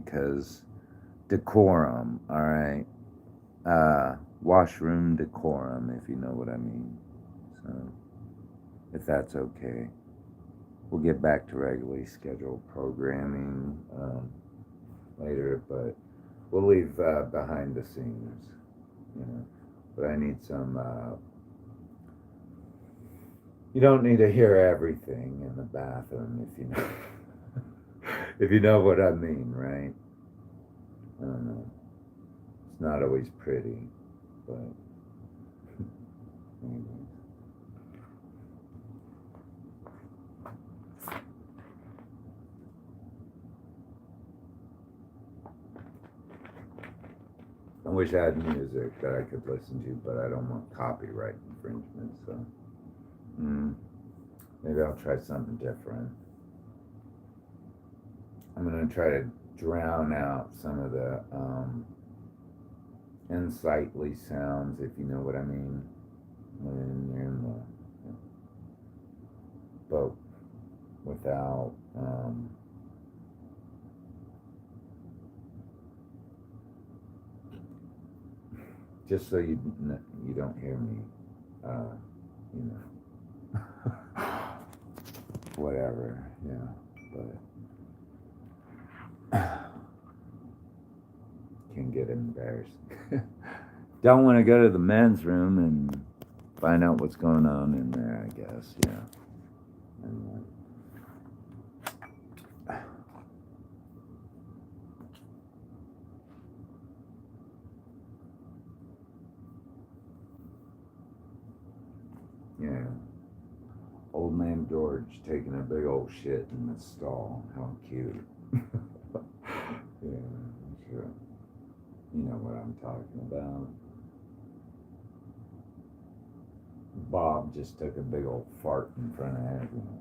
because decorum, all right? Washroom decorum, if you know what I mean. So, if that's okay, we'll get back to regularly scheduled programming later, but we'll leave behind the scenes, you know. But I need some. You don't need to hear everything in the bathroom if you know. If you know what I mean, right? I don't know. It's not always pretty, but anyways. I wish I had music that I could listen to, but I don't want copyright infringement, so maybe I'll try something different. I'm gonna try to drown out some of the unsightly sounds, if you know what I mean, when you're in the boat without just so you don't hear me, you know, whatever, yeah, but can get embarrassed. Don't want to go to the men's room and find out what's going on in there, I guess, yeah. Anyway. Yeah. Old man George taking a big old shit in the stall. How cute. Yeah, sure. You know what I'm talking about. Bob just took a big old fart in front of everyone.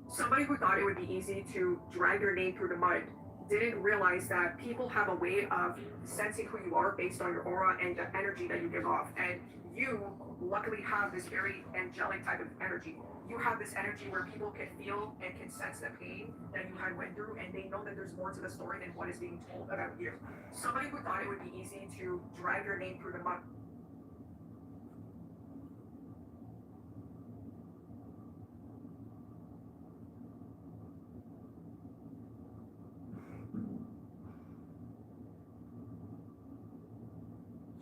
Somebody who thought it would be easy to drag your name through the mud didn't realize that people have a way of sensing who you are based on your aura and the energy that you give off. And you luckily have this very angelic type of energy. You have this energy where people can feel and can sense the pain that you had went through, and they know that there's more to the story than what is being told about you. Somebody who thought it would be easy to drag your name through the mud.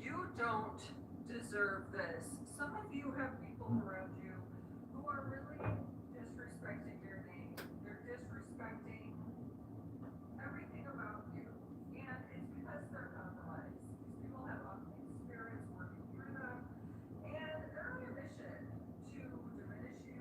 You don't deserve this. Some of you have people around you who are really disrespecting your name. They're disrespecting everything about you. And it's because they're compromised. These people have unclean spirits working through them. And they're on a mission to diminish you, to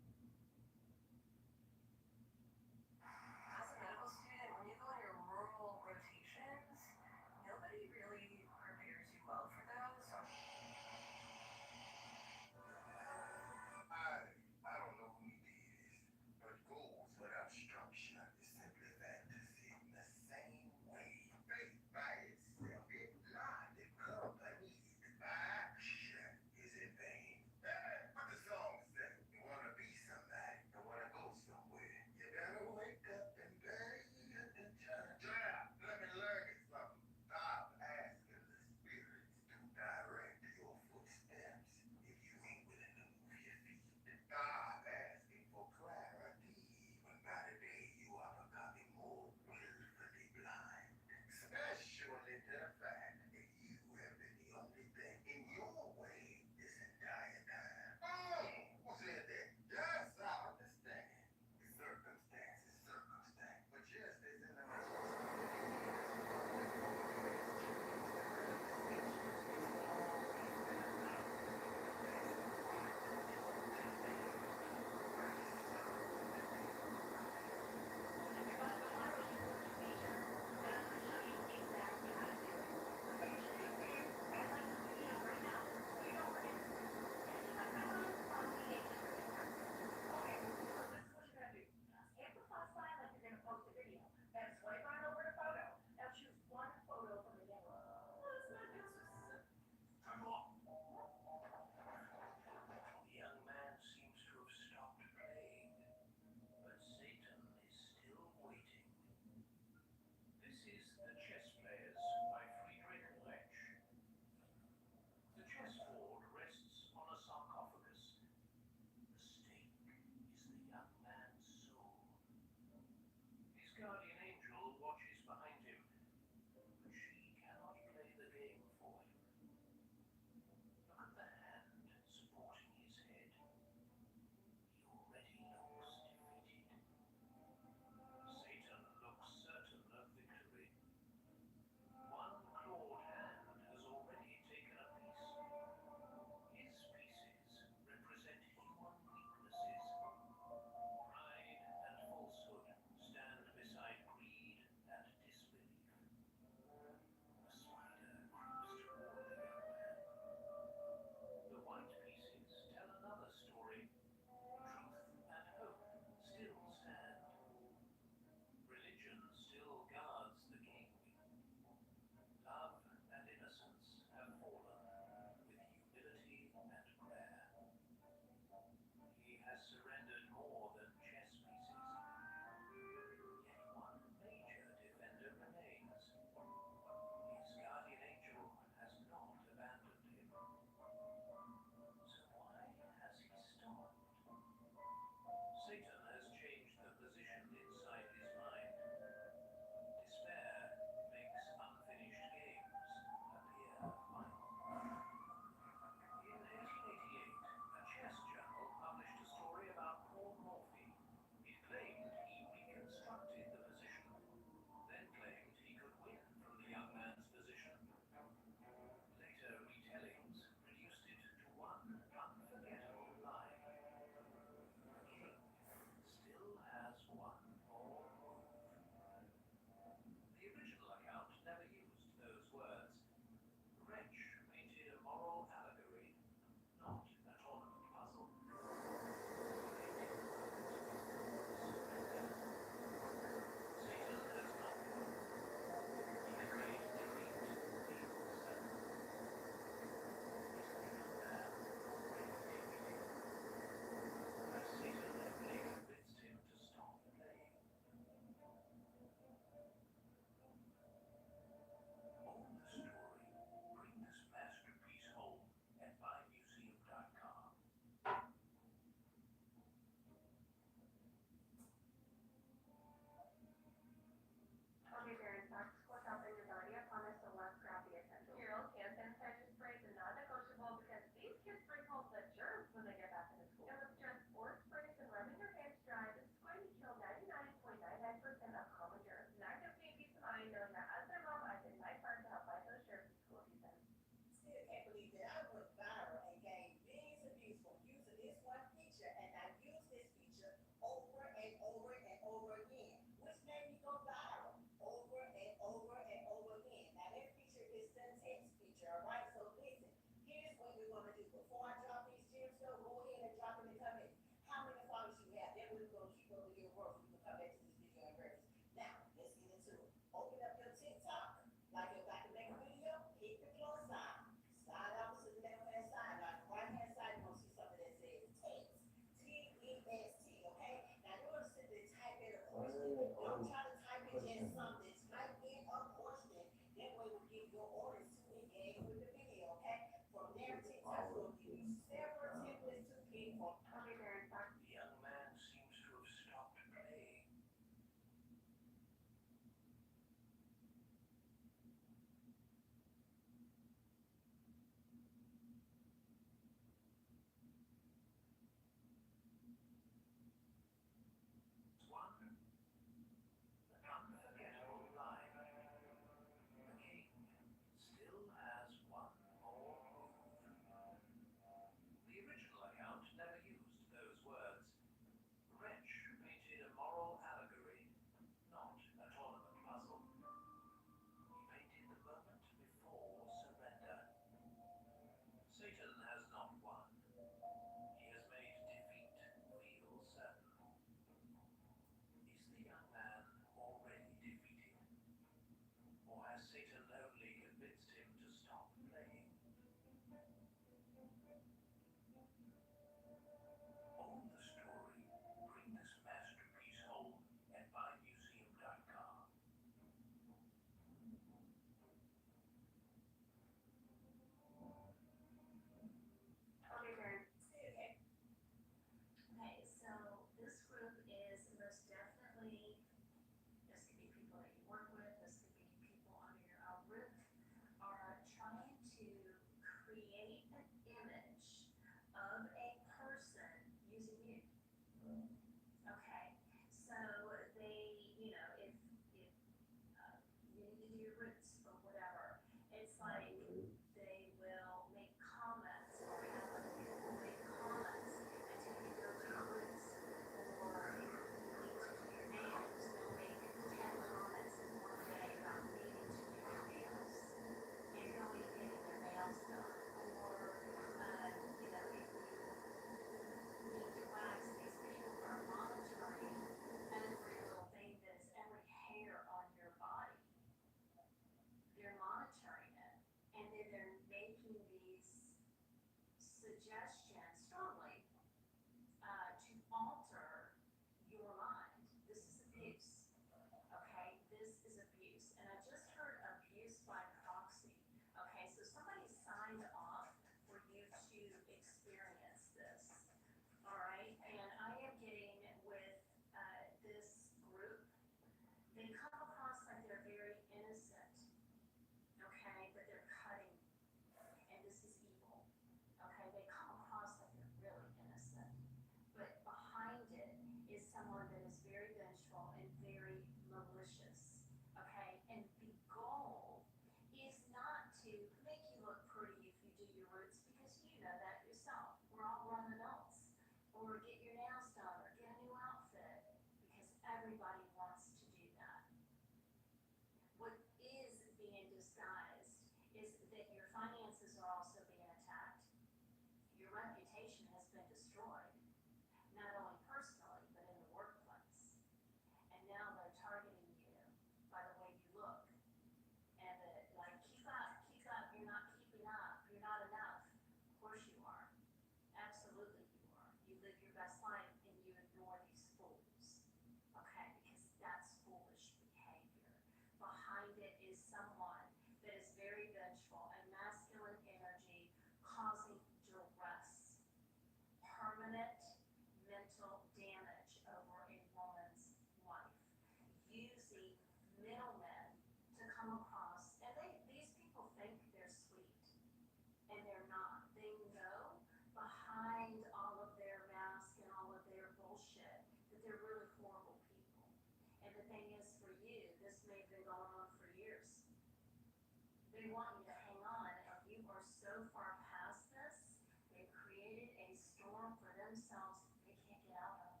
they want you to hang on. And you are so far past this, they've created a storm for themselves they can't get out of.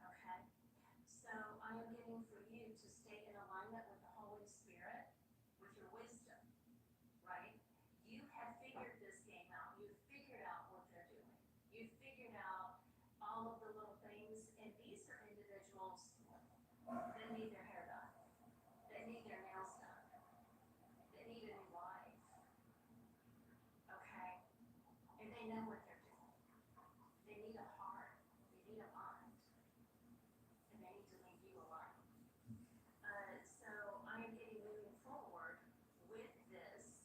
Okay? So I am getting for you to stay in alignment with the Holy Spirit, with your wisdom, right? You have figured this game out. You've figured out what they're doing. You've figured out all of the little things. And these are individuals that need their hair done. They need their nails done. They need a new life. Okay? And they know what they're doing. They need a heart. They need a mind. And they need to leave you alone. So I am getting moving forward with this.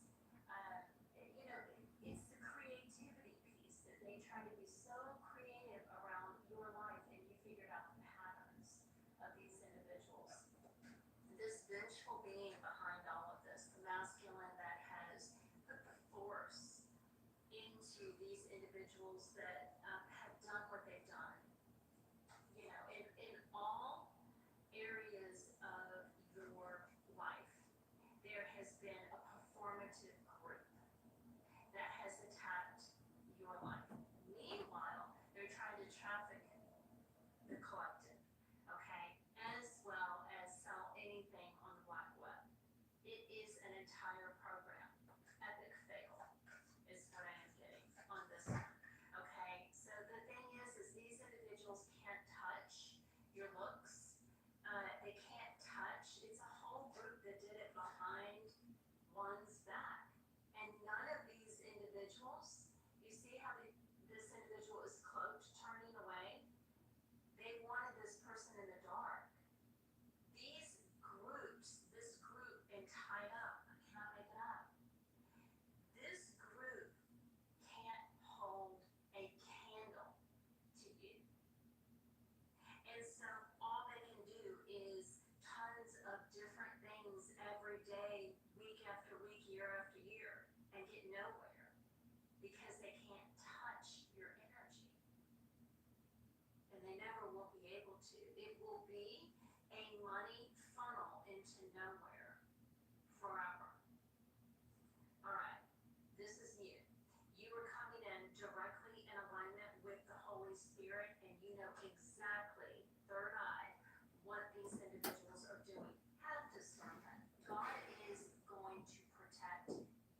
You know, it's the creativity piece that they try to be so creative around your life, and you figured out the patterns of these individuals. This vengeful being behind all of this, the masculine that has put the force into these individuals that have done what they've done. You know, in all areas of your life, there has been a performative group that has attacked your life. Meanwhile, they're trying to traffic the collective, okay, as well as sell anything on the black web. It is an entire program. Epic fail is what I am getting on this one, okay? So the thing is these individuals can't touch your looks. They can't touch. It's a whole group that did it behind one's back. And none of these individuals, you see how this individual is cloaked, turning away? They wanted this person in the dark. These groups, this group and tied up, I cannot make it up. This group can't hold a candle to you. And so all they can do is tons of different things every day, week after week, year after year, and get nowhere because they can't touch your energy. And they never will be able to. It will be a money funnel into nowhere forever. All right, this is you. You are coming in directly in alignment with the Holy Spirit, and you know exactly, third eye, what these individuals are doing. Have discernment. God is going to protect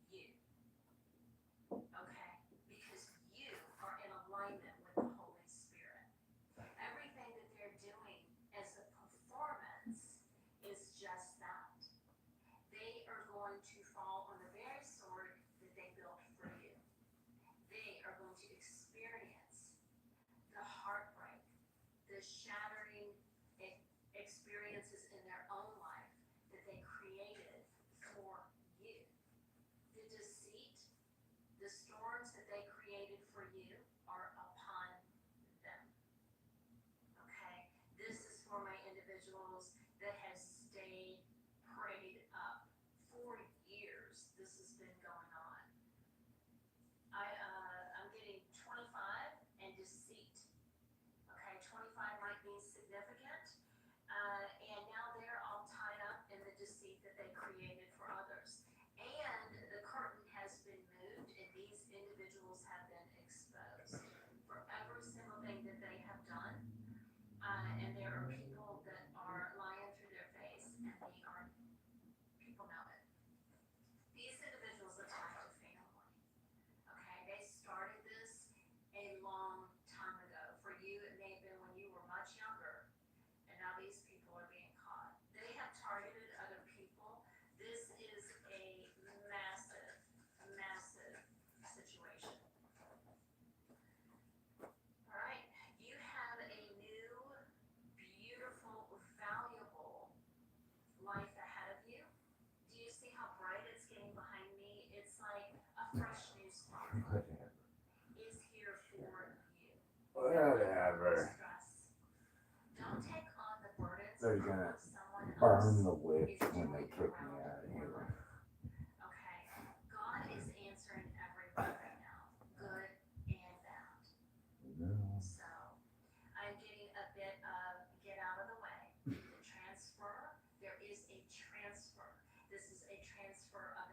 you. Okay? Because you are in alignment with the Holy Spirit. Everything that they're doing as a performance is just that. They are going to fall on the very sword that they built for you. They are going to experience the heartbreak, the shattering experiences in their own life that they created for you. The deceit, the storms that they created for you are upon them. Okay? This is for my individuals that have stayed prayed up for years. This has been going on. I'm getting 25 and deceit. Okay, 25 might be significant. And now they're all tied up in the deceit that they created for others. And the curtain has been moved, and these individuals have been exposed for every single thing that they have done. And there are people that are lying through their face, and people know it. These individuals attacked a family. Okay, they started this a long time ago. For you, it may have been when you were much younger, and now these people are being caught. They have targeted other people. This is a massive, massive situation. All right, you have a new, beautiful, valuable life ahead of you. Do you see how bright it's getting behind me? It's like a fresh new spark Whatever. is here for you. Whatever. Stress. Don't take on the burdens They're of gonna what someone burn else the witch is when they doing kick me around out of your here. life. Okay? God is answering everyone right now, good and bad. No. So I'm getting a bit of get out of the way. The transfer, there is a transfer. This is a transfer of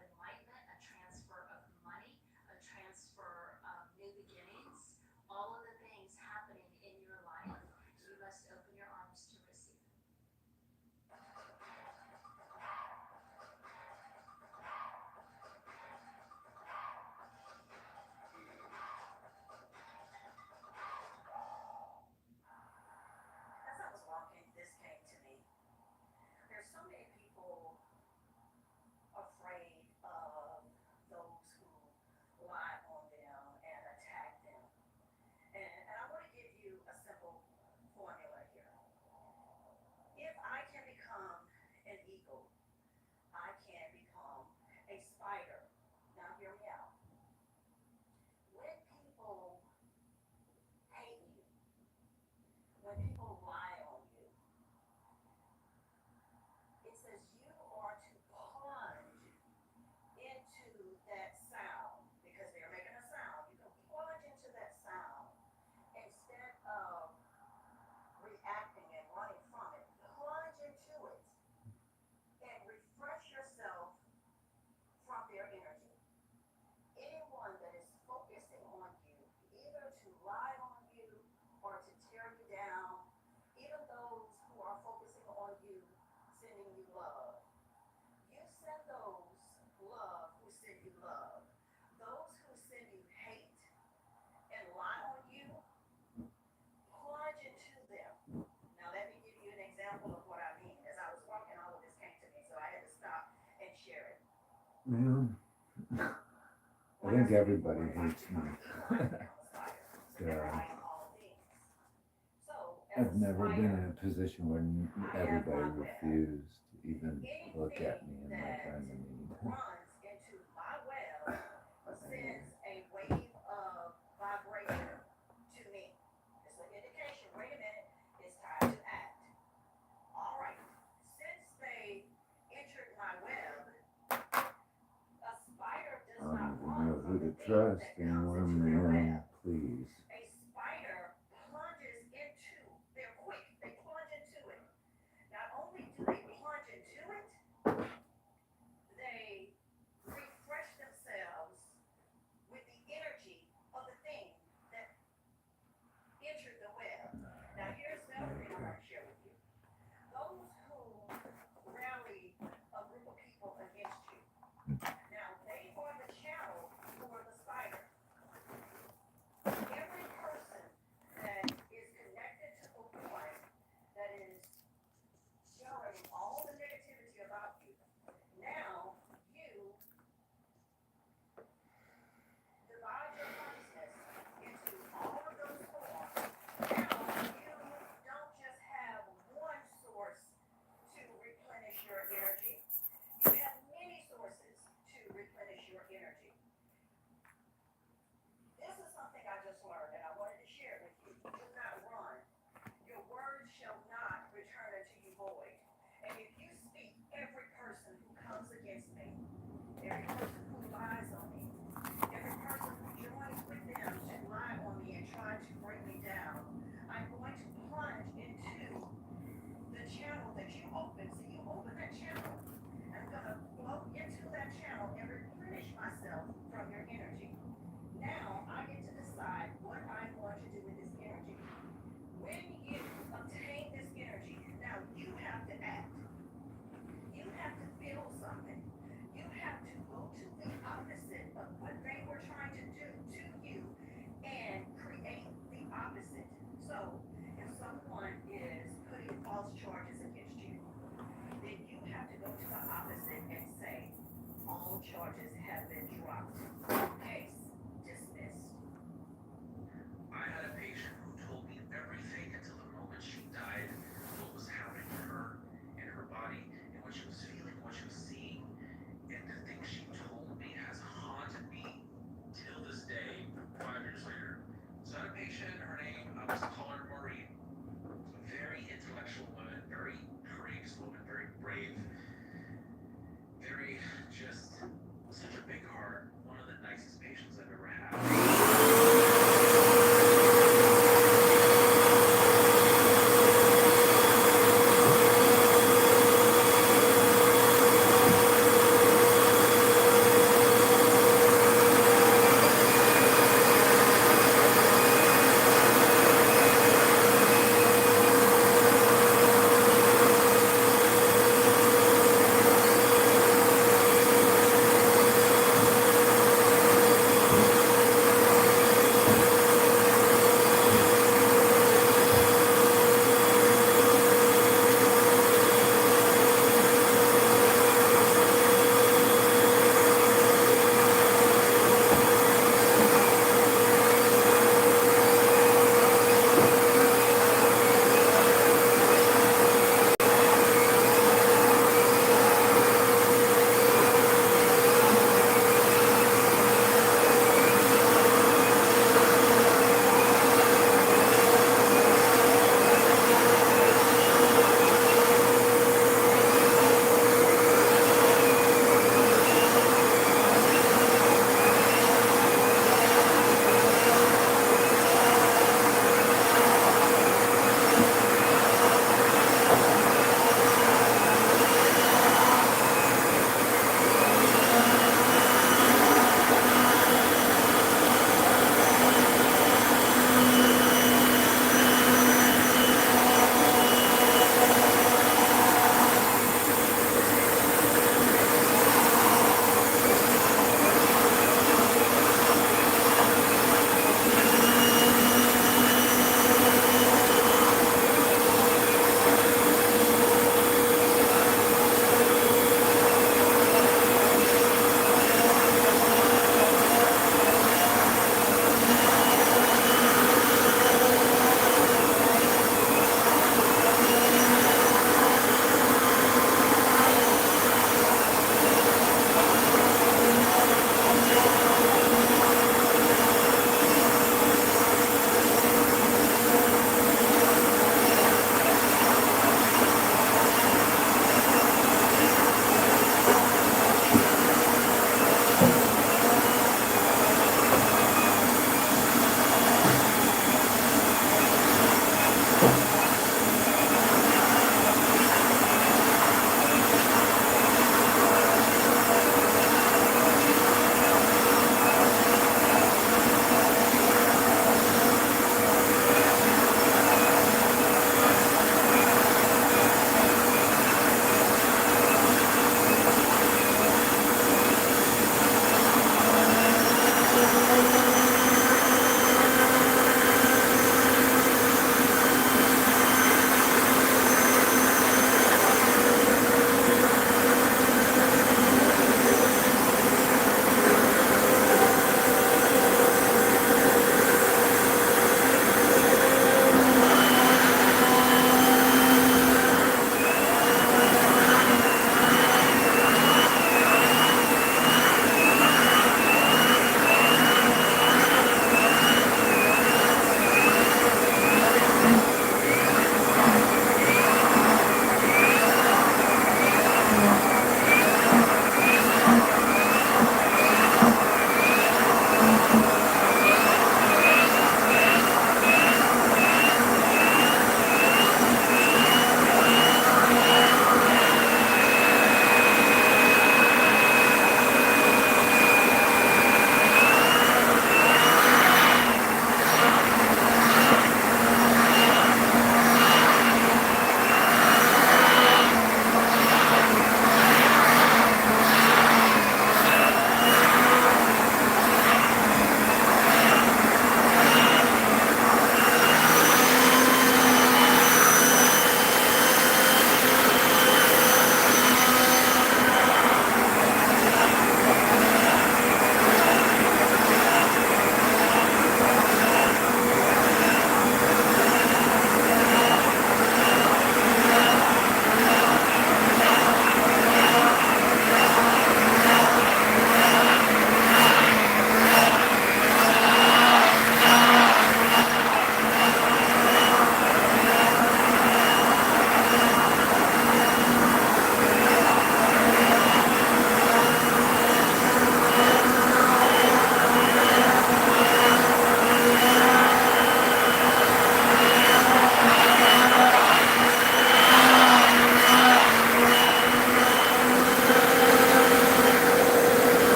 Man, I think everybody hates me. So, I've never been in a position where everybody refused to even look at me in my time of need. runs into my web sends a wave of vibration to me. It's an indication, wait a minute, it's time to act. All right, since they entered my web, a spider does I not don't run even know from who the to thing trust that comes anymore, into their man. web. Please. A spider plunges into, they're quick, they plunge into it. Not only do they plunge into it, they refresh themselves with the energy of the thing that entered the web. Now here's another thing I want to share with you. Those who rally a group of people against you, now they are the channel for the spider. Every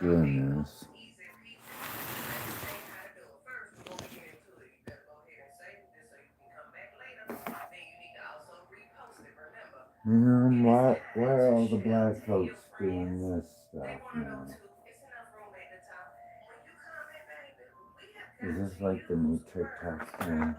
Goodness. Why are all the black folks doing this stuff now? Is this like the new TikTok thing?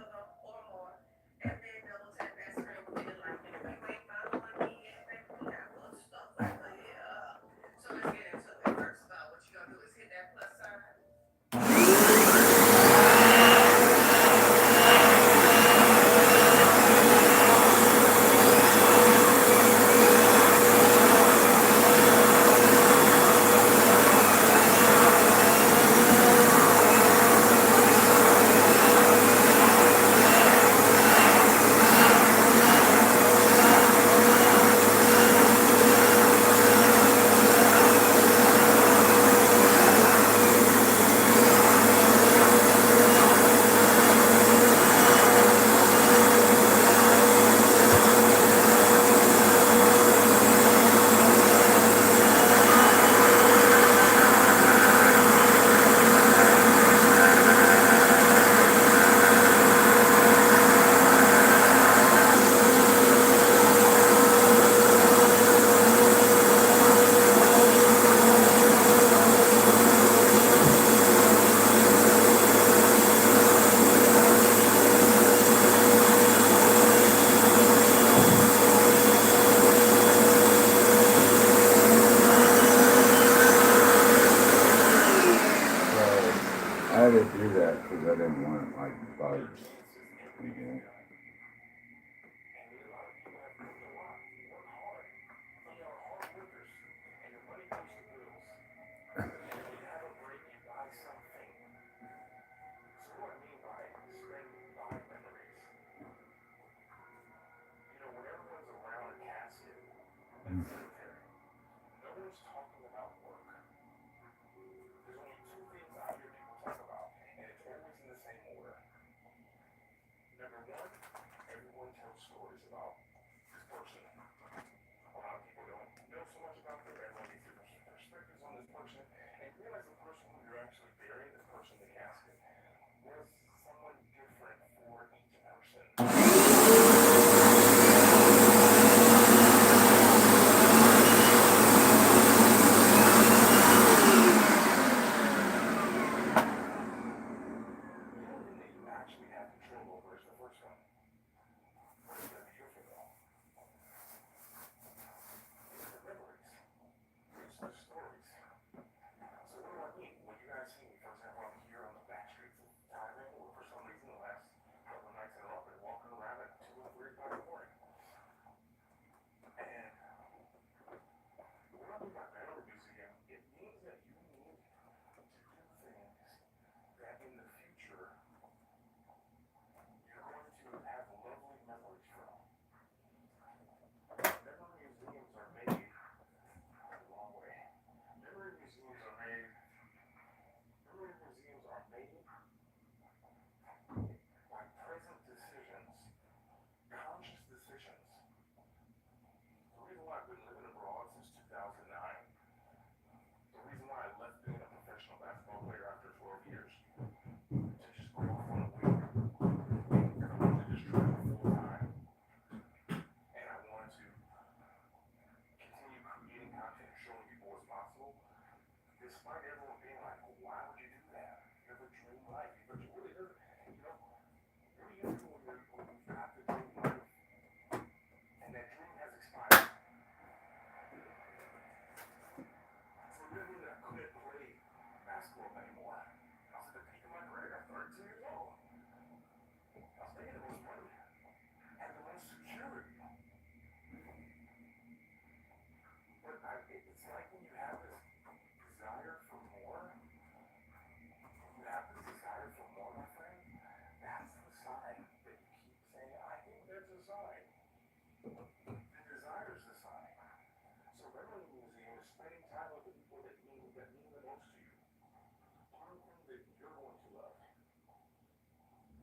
military. No one's talking about work. There's only two things I hear people talk about, and it's always in the same order. Number one, everyone tells stories about this person. A lot of people don't know so much about them. Everyone gets different perspectives on this person, and realize the person who you're actually burying, this person in the casket, was someone different for each person. The only thing that you actually have control over is the first one. What are you going to do for them? It's the memories. It's the stories. So what do I mean? When you guys see me, for example, I'm here on the back streets of Thailand, or for some reason the last couple of nights in a row, I've been walking around at 2 or 3 o'clock in the morning. And when I mean by memory museum, it means that you need to do things that in the future you're going to have lovely memories from. Memory museums are made the wrong way. Memory museums are made by present decisions, conscious decisions. The reason why I've been living abroad since 2009, the reason why I left being a professional basketball player after 12 years to just go off on a week and I wanted to just travel full time and I wanted to continue creating content and showing people what's possible, despite everyone being like, well, why would you do that? You have a dream life, but you really doesn't. You know, what do you do when you have the dream life and that dream has expired? For me, I couldn't play basketball anymore. I was at the peak of my career at 13 years old. I was making the most money, had the most security. But it's like when you have this desire for more, you have this desire for more, my friend, that's the sign that you keep saying, I think there's a sign. The desire is the sign. So Memory Museum is spending time with the people that mean the most to you. Learn things that you're going to love.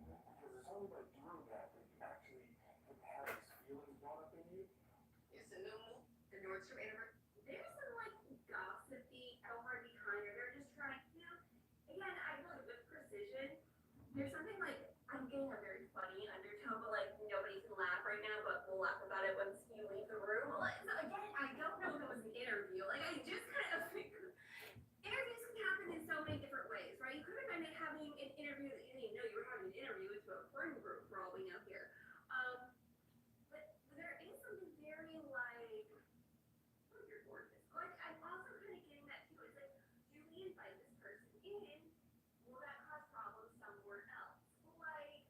Because it's only by doing that that you actually can have these feelings brought up in you. It's a new move, the Nordstrom anniversary. There's some like gossipy, L-Hardy kind of, they're just trying, again, I feel like with precision, there's something like, I'm getting a very funny undertone, but like nobody can laugh right now, but we'll laugh about it once you leave the room. Like, so again, I don't know if it was an interview. Like, I just kind of think interviews can happen in so many different ways, right? You could have been having an interview that you didn't even know you were having an interview into a friend group for all we know here. But there is something very like, oh, you're gorgeous. Like, I'm also kind of getting that too. It's like, do we invite this person in? Will that cause problems somewhere else? Like,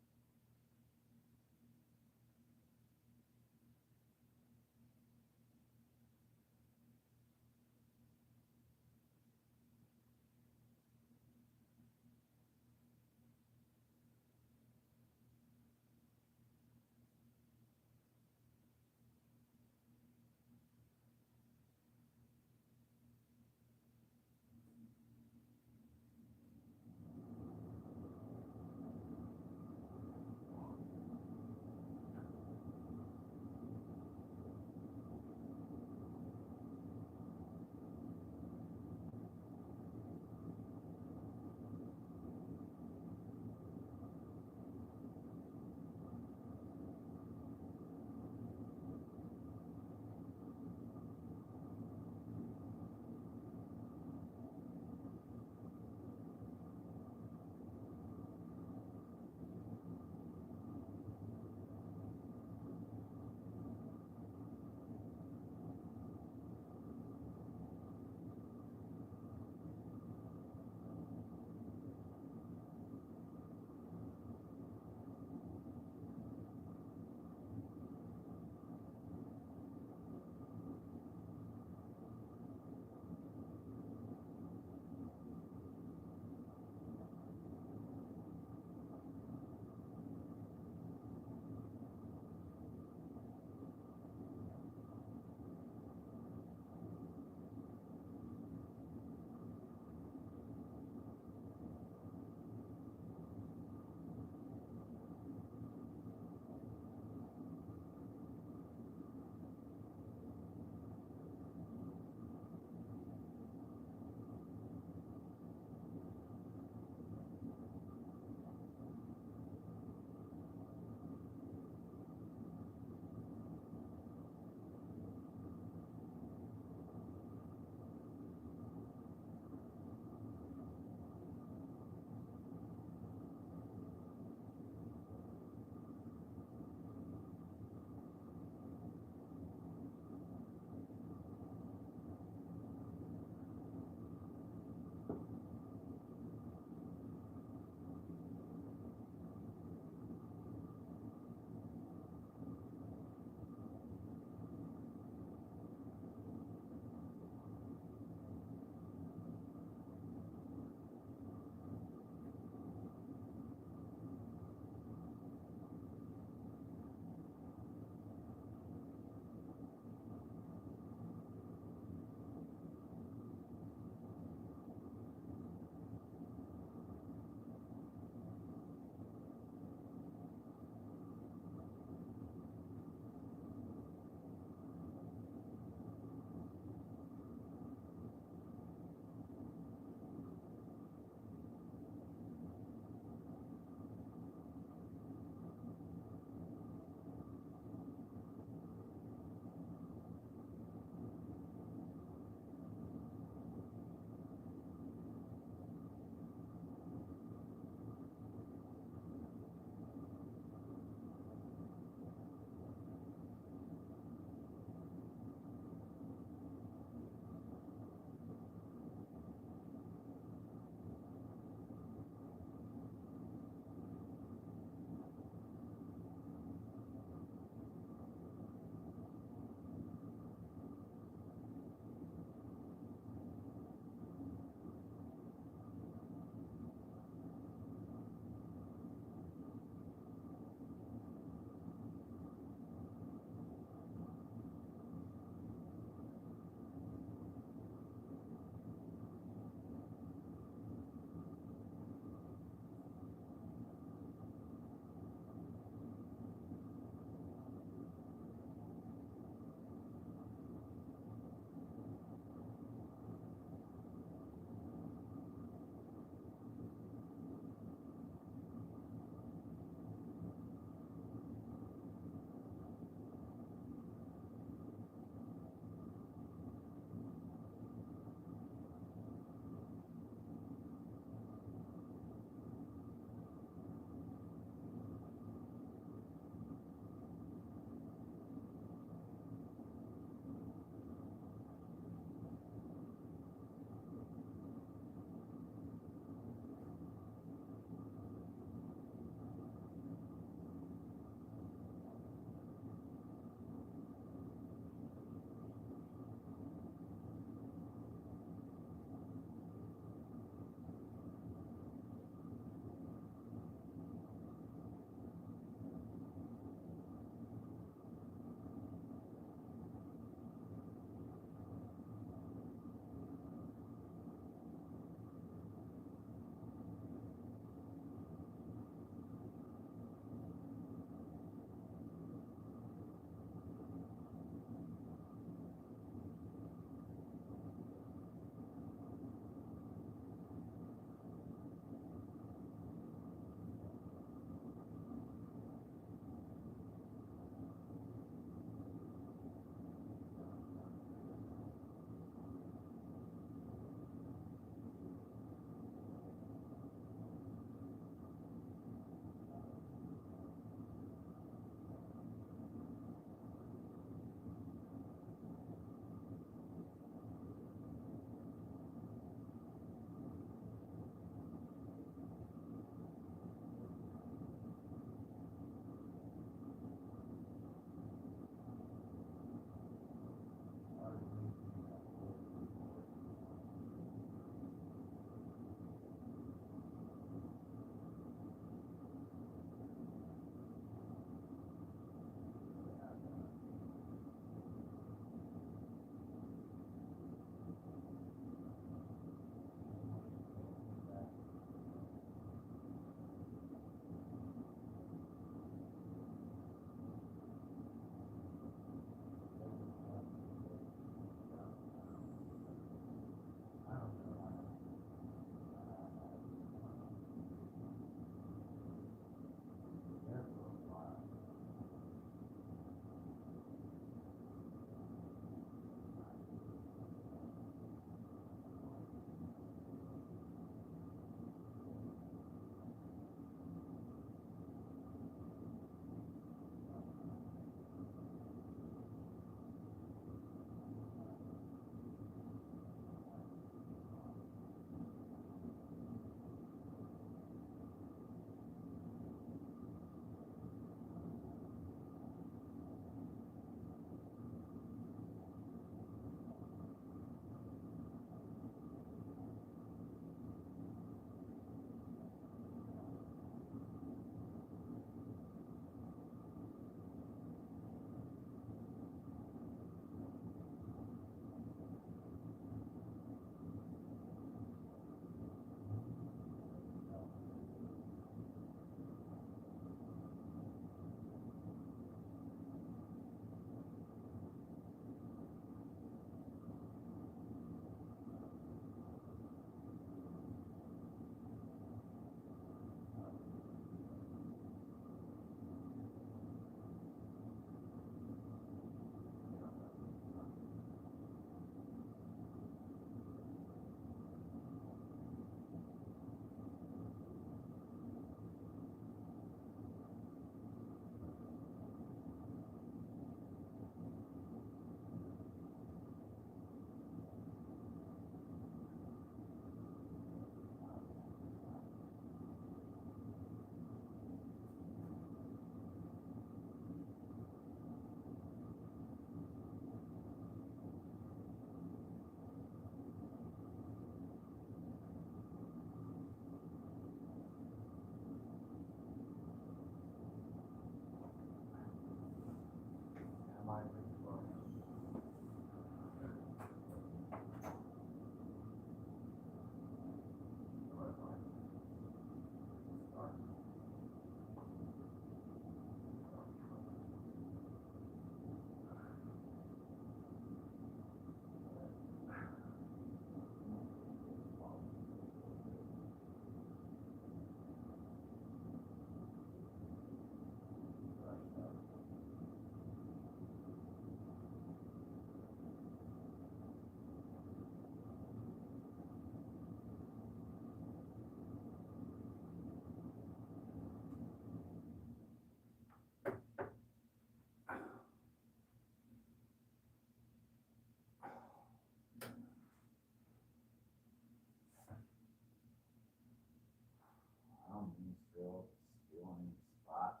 He's still stealing spotlights.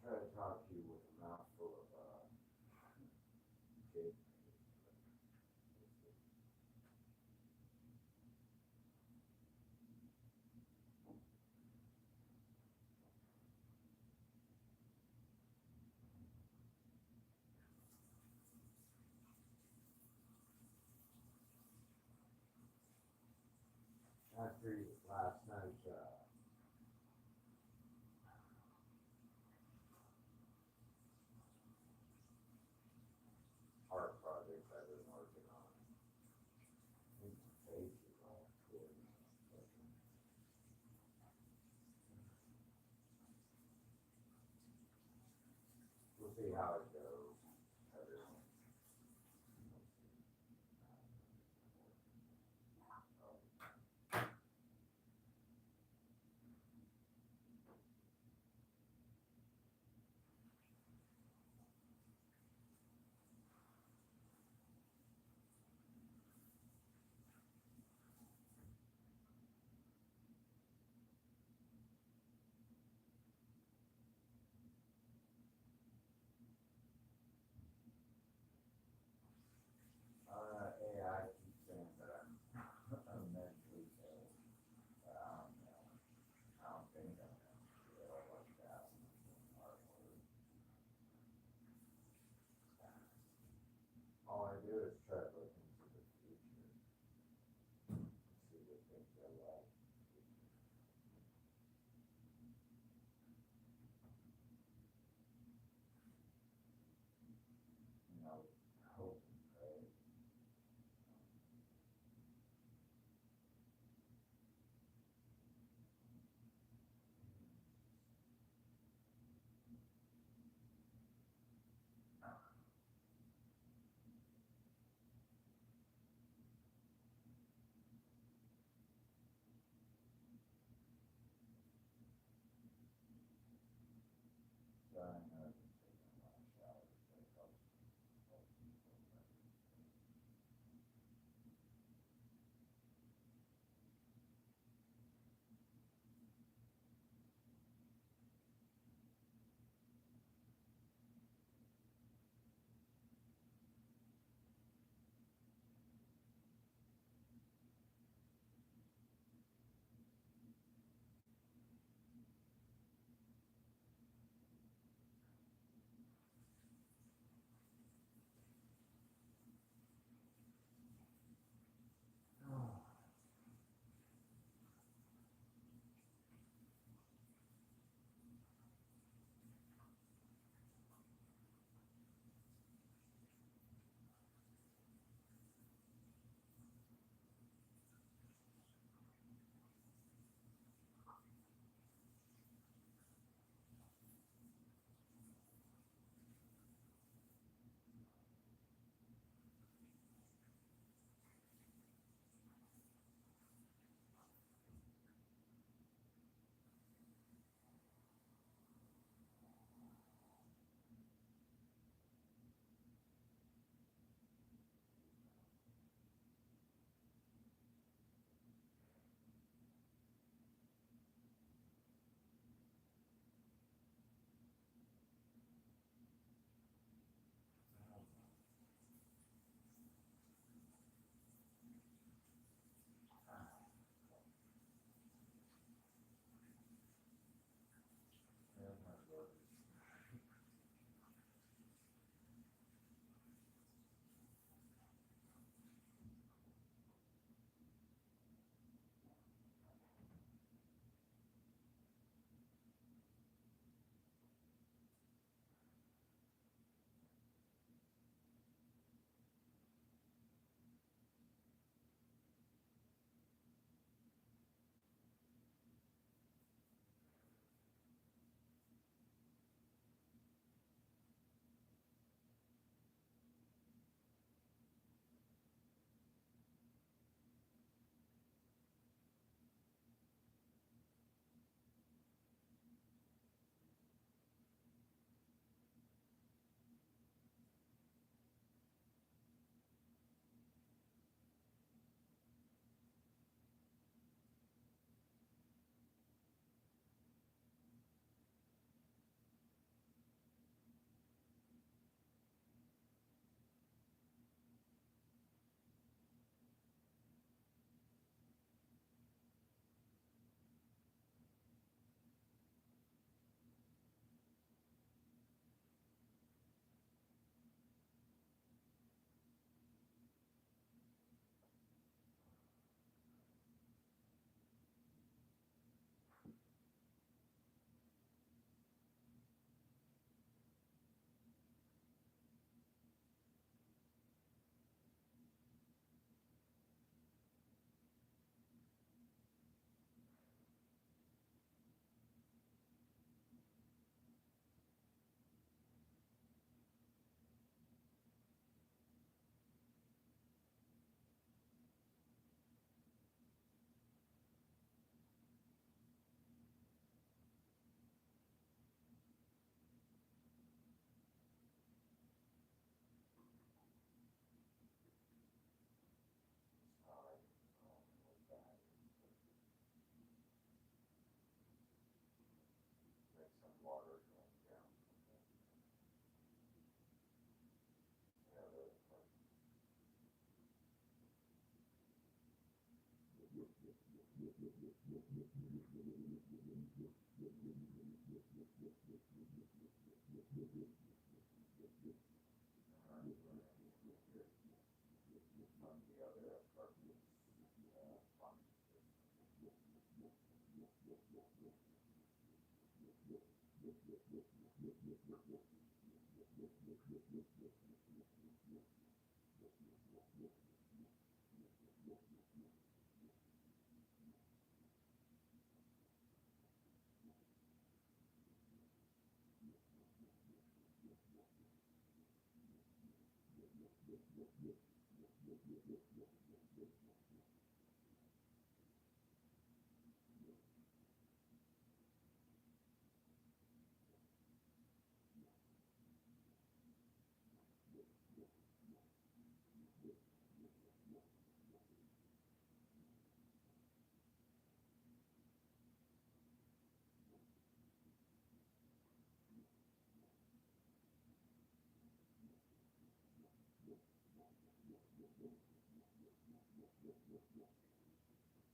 I'll try to talk to you with a mouthful of cake. After last night's art project I've been working on, I think my face is all twitched. We'll see how it goes. Everyone.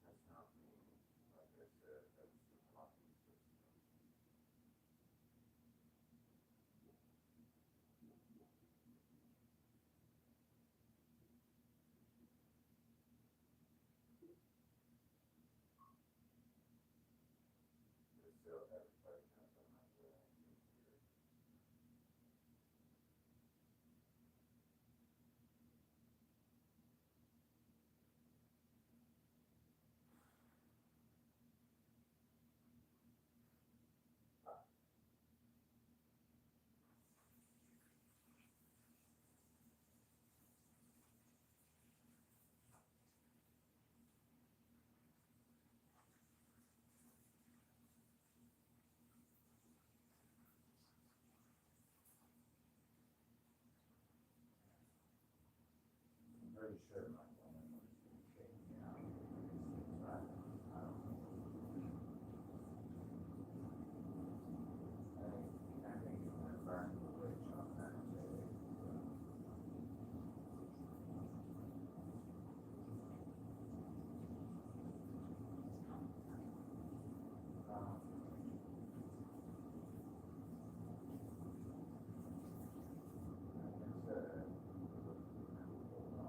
That's not me. Like I said, that's the talking system. Just so everybody knows I'm not doing anything weird. I'm pretty sure my woman was gonna kick me out. But I don't know. I think I'm gonna burn the witch on that day. Like I said, hold on.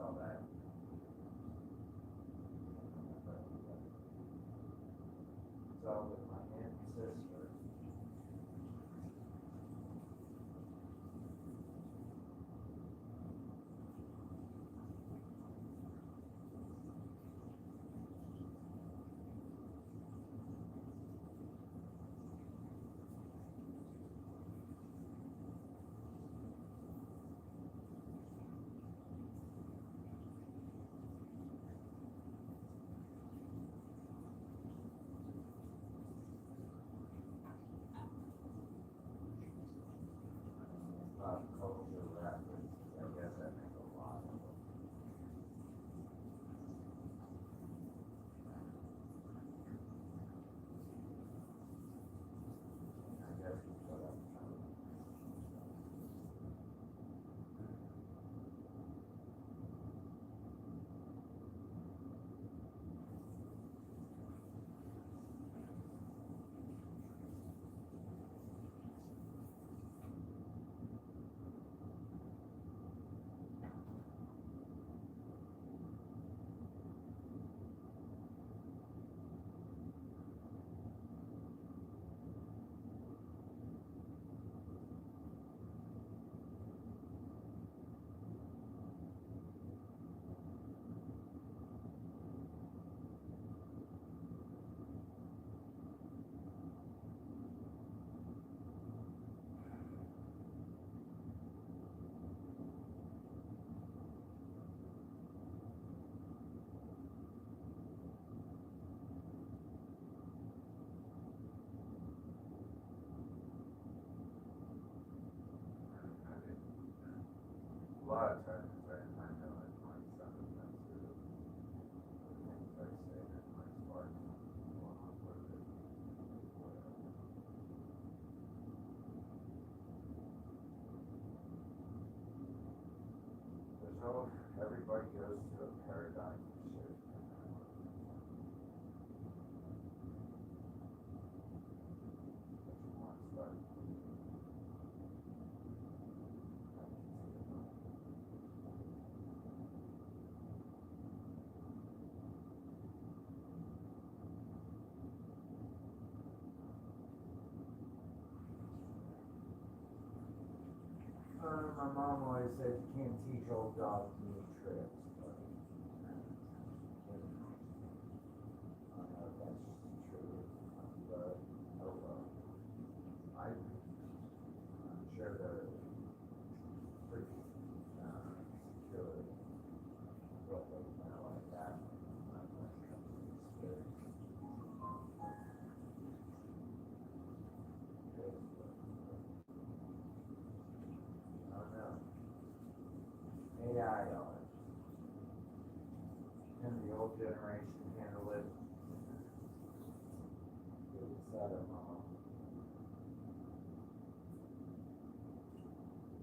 all that. It's all with my aunt and sister. Pop culture references, I guess I make a lot of them. I guess we put up some. A lot of times I know it might sound offensive. The things I say that might spark more awkward than whatever. There's no, everybody goes through a paradigm shift. But you want to start. My mom always said you can't teach old dogs new tricks, but I don't know if that's true, but oh well. I'm sure they're pretty secure what they know like that when it comes to experience. I don't know. AI on it. Can the old generation handle it? It's I don't know.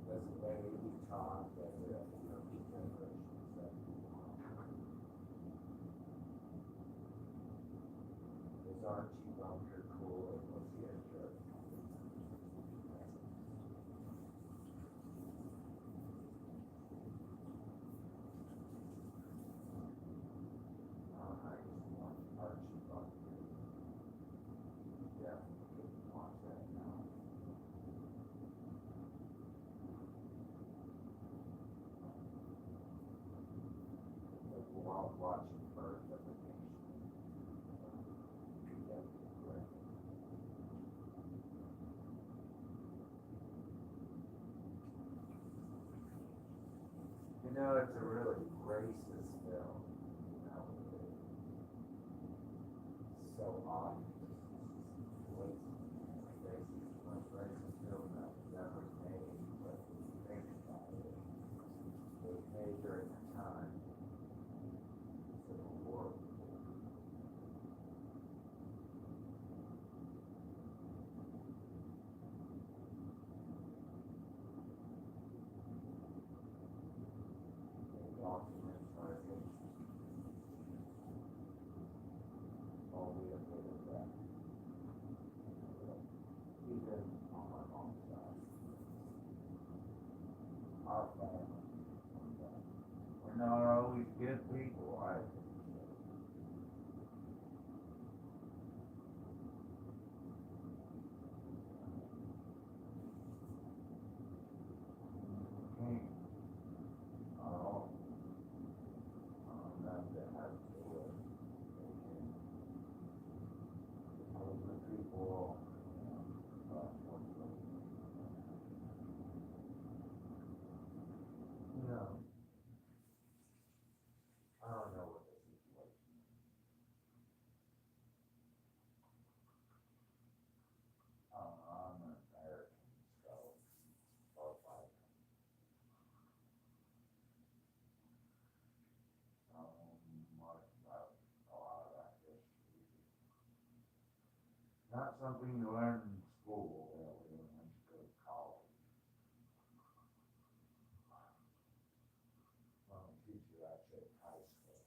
That's the way we talk, that's it, the new generation said. Is Archie Bunker cool or was he a jerk? I used to watch Archie Bunker. Yeah, couldn't watch that now. Like while watching Birth of a Nation. Yeah, great. You know, it's a really racist film. So odd. Most racist film that was ever made, but if you think about it, it was made during the time Civil War. They documents are all we have did is that. Even on my mom's side. Our family, we're not always good people. I can't. Oh, not that I feel it. Other people, you know, I don't know what the situation is. I'm an American, so I much about a lot of that history. Not something you learn in school, really, once you go to college. Well, they teach you that shit in high school.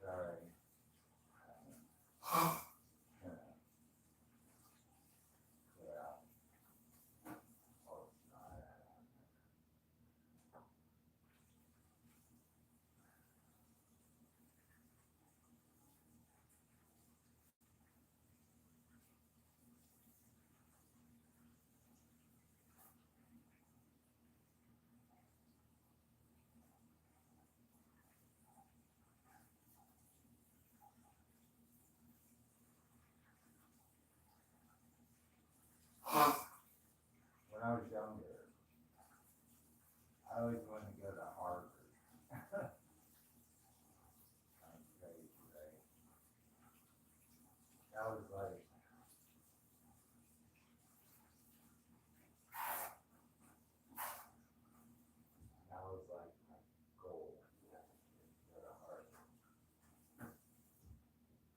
Sorry. Yeah. Yeah. Oh, it's not. When I was younger, I always wanted to go to Harvard. That's crazy, right? That was like, my goal. Go to Harvard.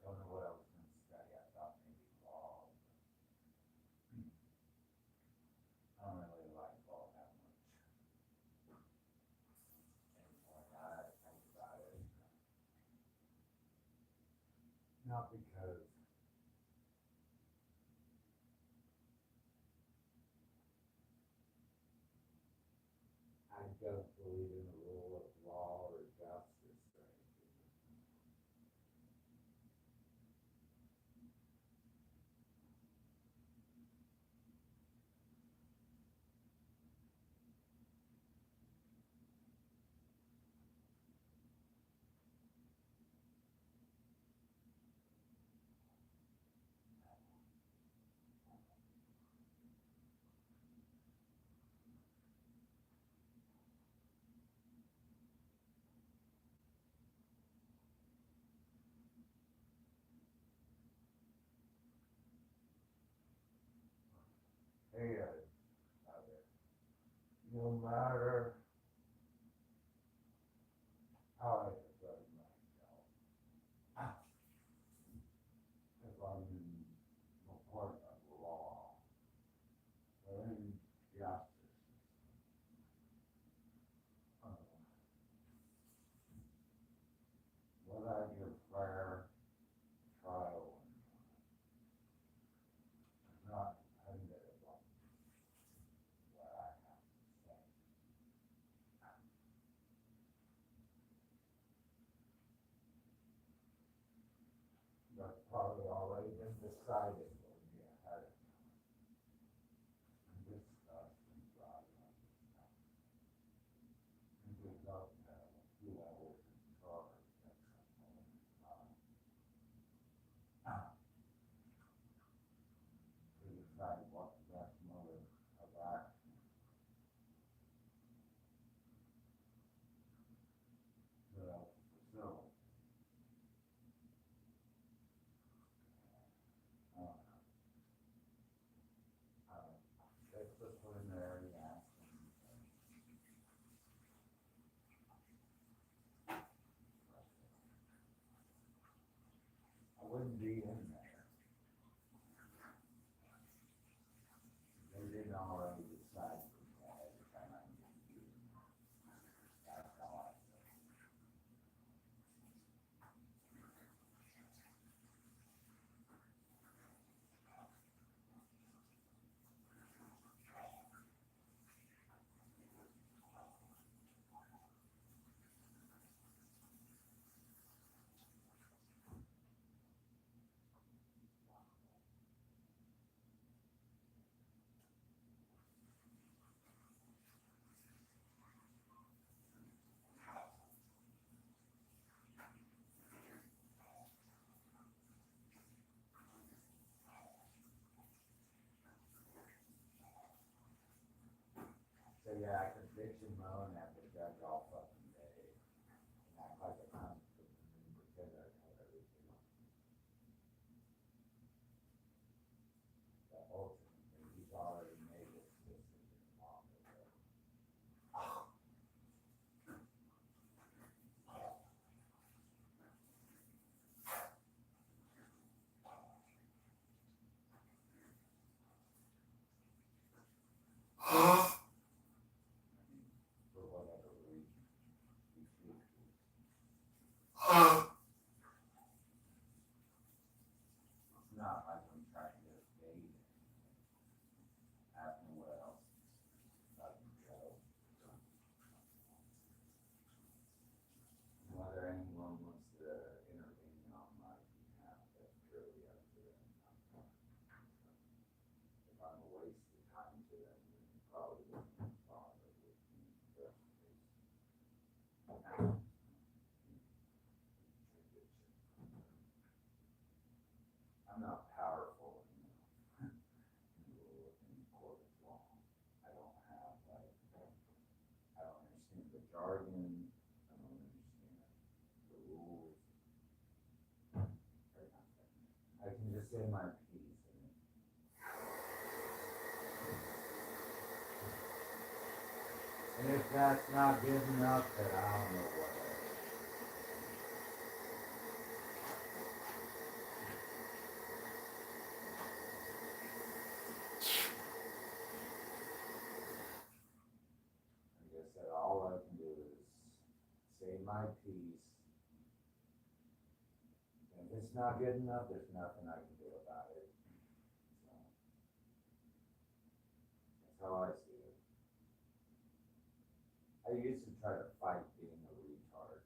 Don't know what I was going to study. I thought maybe law. I don't really like law that much anymore. Now that I think about it. Not because I don't believe in the rule of law or justice or anything. scared of it. No matter how I defend myself. If I'm in the court of law, or in justice, would I give fair trial and not dependent upon what I have to say? That's probably already been decided when you had it discussed and brought up. And we don't have whoever's in charge at some point in time. To decide what the best mode of action. To fulfill. Disciplinary action. I wouldn't be in there. They didn't already decide for me every time I get to. That's how I feel. So yeah, I could bitch and moan at the judge all fucking day. And act like a cunt and pretend I know everything. But ultimately, he's already made his decision long ago. For whatever reason, he chooses. It's not like I'm trying to evade it. I have nowhere else I can go. Whether anyone wants to intervene on my behalf, that's purely up to them. If I'm a waste of time to them, then they probably wouldn't bother with me in the first place. I'm not powerful enough in the court of law. I don't have like, I don't understand the jargon. I don't understand the rules. Or nothing. I can just say my piece and if that's not good enough, then I don't know what else. Like I said, all I can do is say my piece. And if it's not good enough, there's nothing I can do about it. So, that's how I see it. I used to try to fight being a retard.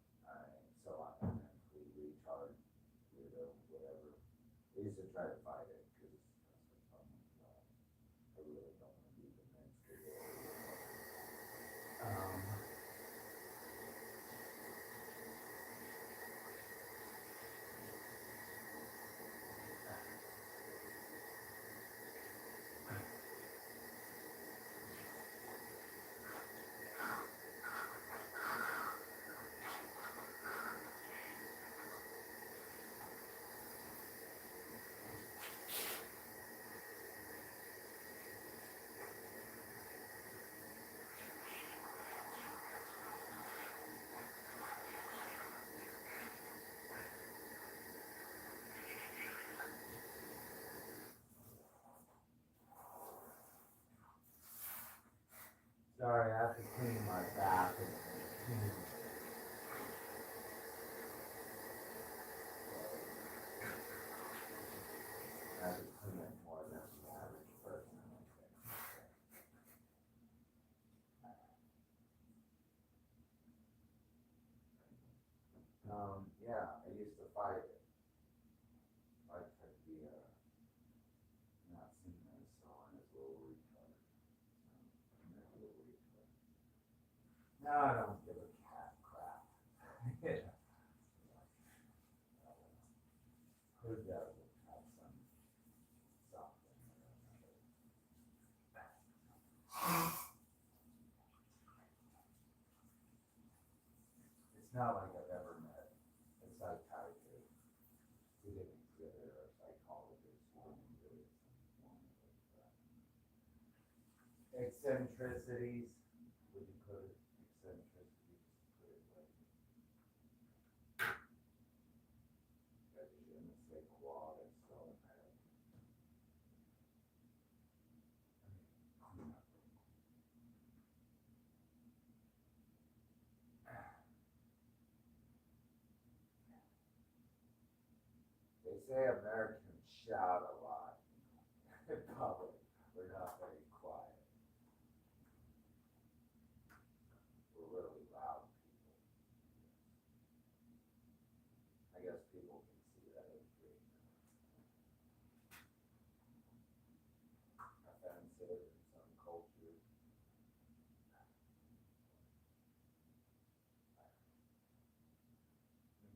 So I'm a mentally retard, weirdo, whatever. I used to try to fight it because I was like, I really don't want to be the mentally ill. Sorry, I have to clean my back. I have to clean it more than the average person. Yeah, I used to fight it. I took the, not seen this, so on his little retard. So, I'm a little retard. No, I don't give a cat crap. Yeah. Who doesn't have something or another? It's not like I've ever met a psychiatrist who didn't exhibit or a psychologist who didn't exhibit some form of eccentricities. Would you put it eccentricities? Put it like that je ne sais quoi is so American. They say Americans shout a lot in public. We're not very quiet. We're really loud people. I guess people can see that as being offensive in some cultures.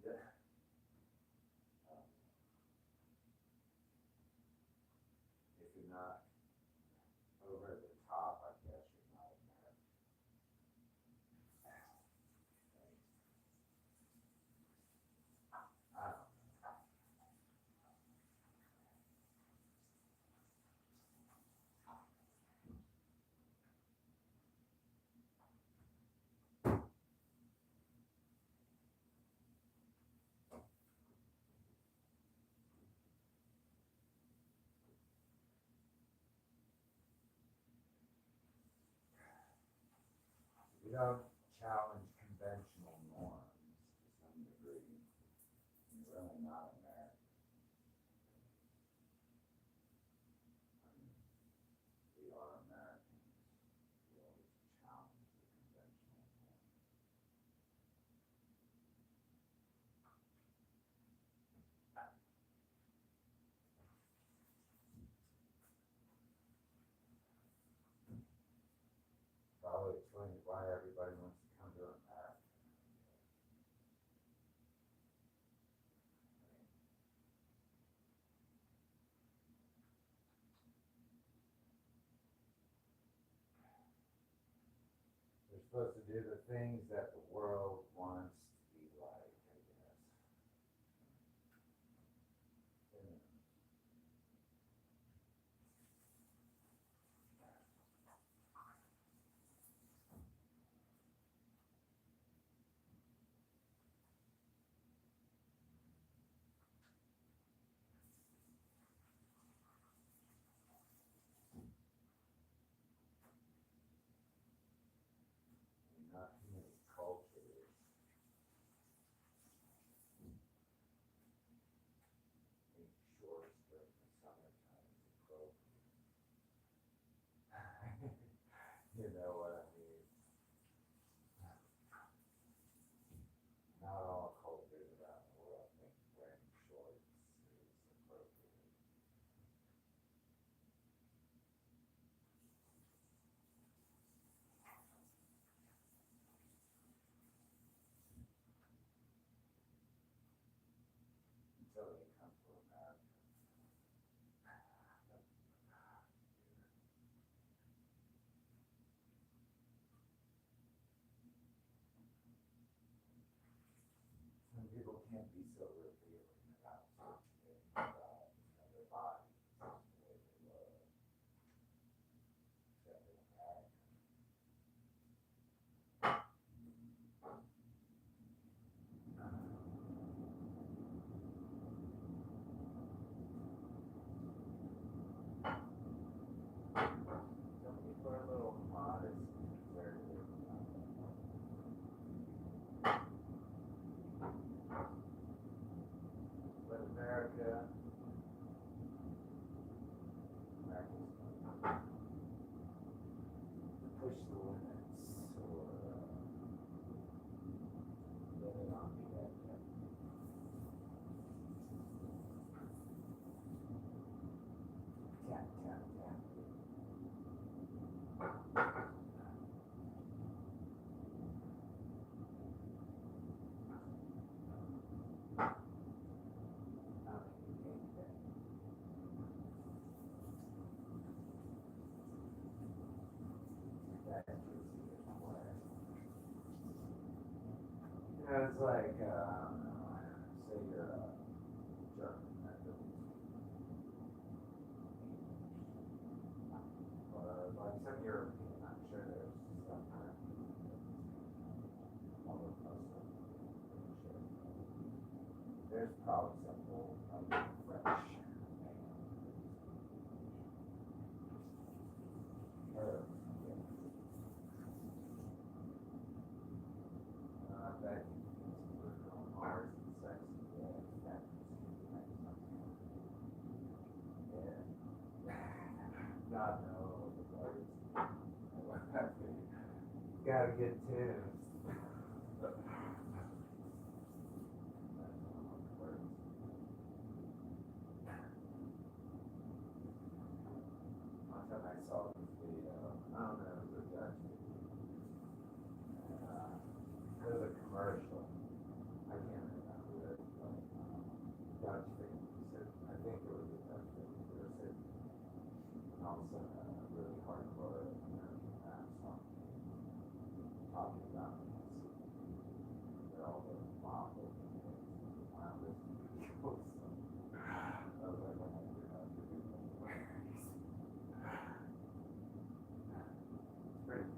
Yeah. If you're not over the top, I guess you're not American. I don't know. We don't challenge conventional norms to some degree. You're really not American. I mean, we are Americans. We always challenge the conventional norms. Probably explains why everybody wants to come to America. They're supposed to do the things that the world wants to be like, I guess. Yeah. Not too many cultures make shorts during the summertime is appropriate. You know what I mean? Not all cultures around the world think wearing shorts is appropriate. Until they come to America. Some people can't be so revealing about certain things, about their bodies, the way they look, except in America. Some people are a little modest in their know, it's like, say you're a German that doesn't or like some European, I'm sure there's some kind of all of us, sure. There's probably some old like French or I bet you can put it on Mars and sexy, yeah, that yeah. God no, the words. Gotta get tunes. One time I saw this video, I don't know, it was a Dutch video. It was a commercial. I can't remember it, but Dutch thing. I think it was a Dutch thing. It was sitting, and all of a sudden a really hardcore American rap song talking about all the mob and wow, this is cool. I was like, oh my God, it's pretty.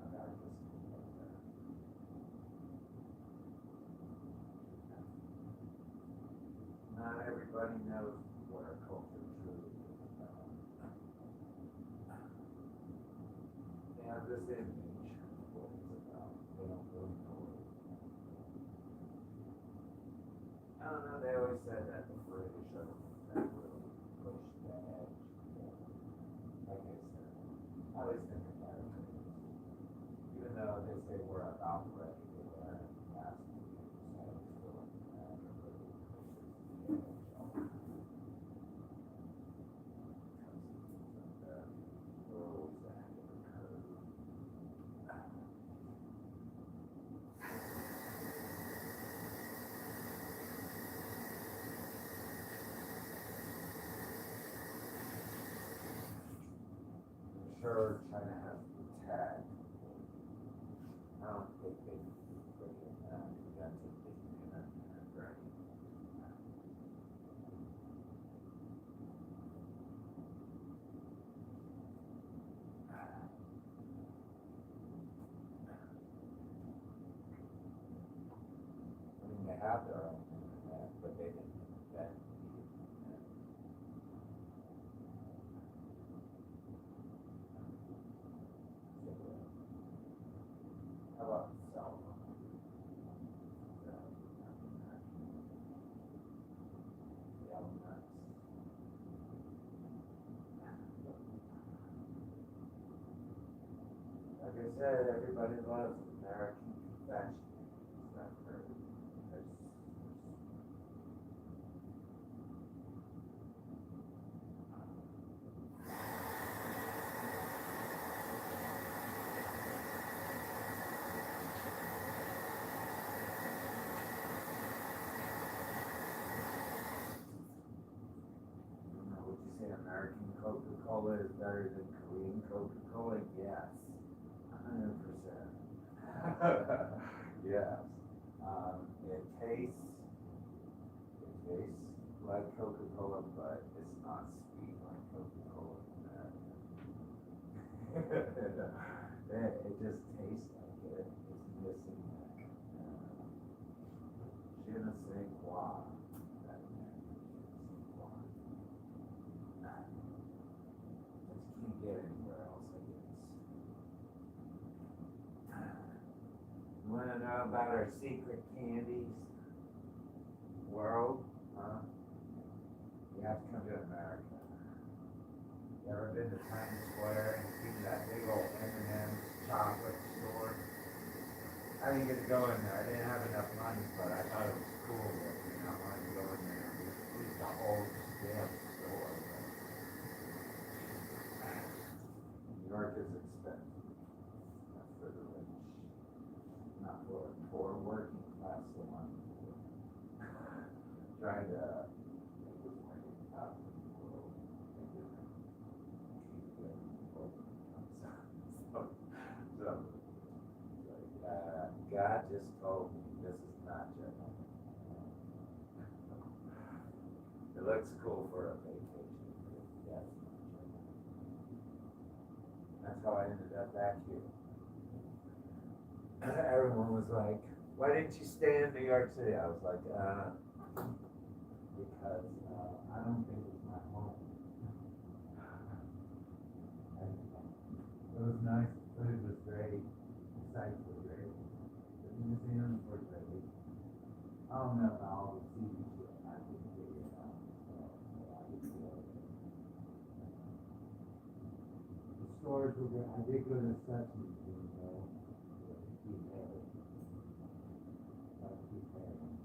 I got this. Not everybody knows what our culture truly is about. They have this image of what it's about. They don't really know what it's about. I don't know, they always said that the British are the ones that really pushed the edge. Like I said, I always think America is. Even though they say we're about ready to learn and pass the news, I always feel like America really pushes the edge all the time. Because we're always ahead of the curve. I'm sure China has the tag. I don't think they bring it back. That's a big internet, right? I mean, they have their own internet, but they didn't invent the internet. How about cell phone? Like I said, everybody loves American confection. Is that correct? Would you say American Coca-Cola is better than Korean Coca-Cola? Yes. 100%. Yes. It tastes like Coca-Cola, but it's not sweet like Coca-Cola in America. It just tastes like it. It's missing that. Je ne sais quoi. That just can't get anywhere else, I guess. You want to know about our secret candies world? Huh? You have to come to America. You ever been to Times Square and seen that big old M&M's chocolate store? I didn't get to go in there. I didn't have enough money, but I thought it was cool that I wanted to go in there. At least the whole damn store. New York is expensive. Not for the rich. Not for poor working class one. Trying to make his way out of the world. Keep getting so, like that. God just told me this is not your home. It looks cool for a vacation, but that's not your home. That's how I ended up back here. Everyone was like, why didn't you stay in New York City? I was like, because I don't think it's my home. It was nice, food was great, the sights were great, the museums were great. I don't know about all the TV shit, I didn't figure it out, so I didn't go there. The stores were good, I did go to such museum though, Keith Haring. Keith Haring,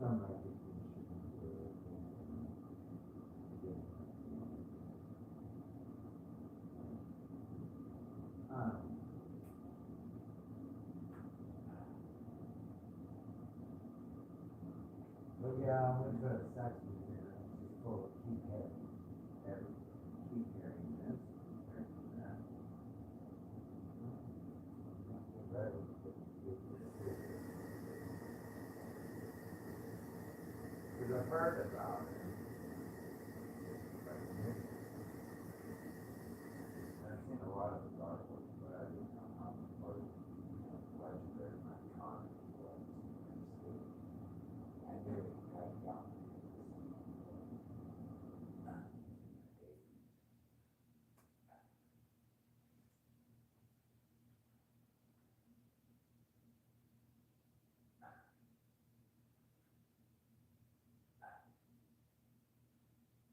some recognition for but yeah, I went to a sex museum, it's just full of Keith Haring, everything. Keith Haring this, Keith Haring that. Because I've heard about it. I've seen a lot of his artwork, but I didn't know how important, legendary my iconic was. I knew it had got me.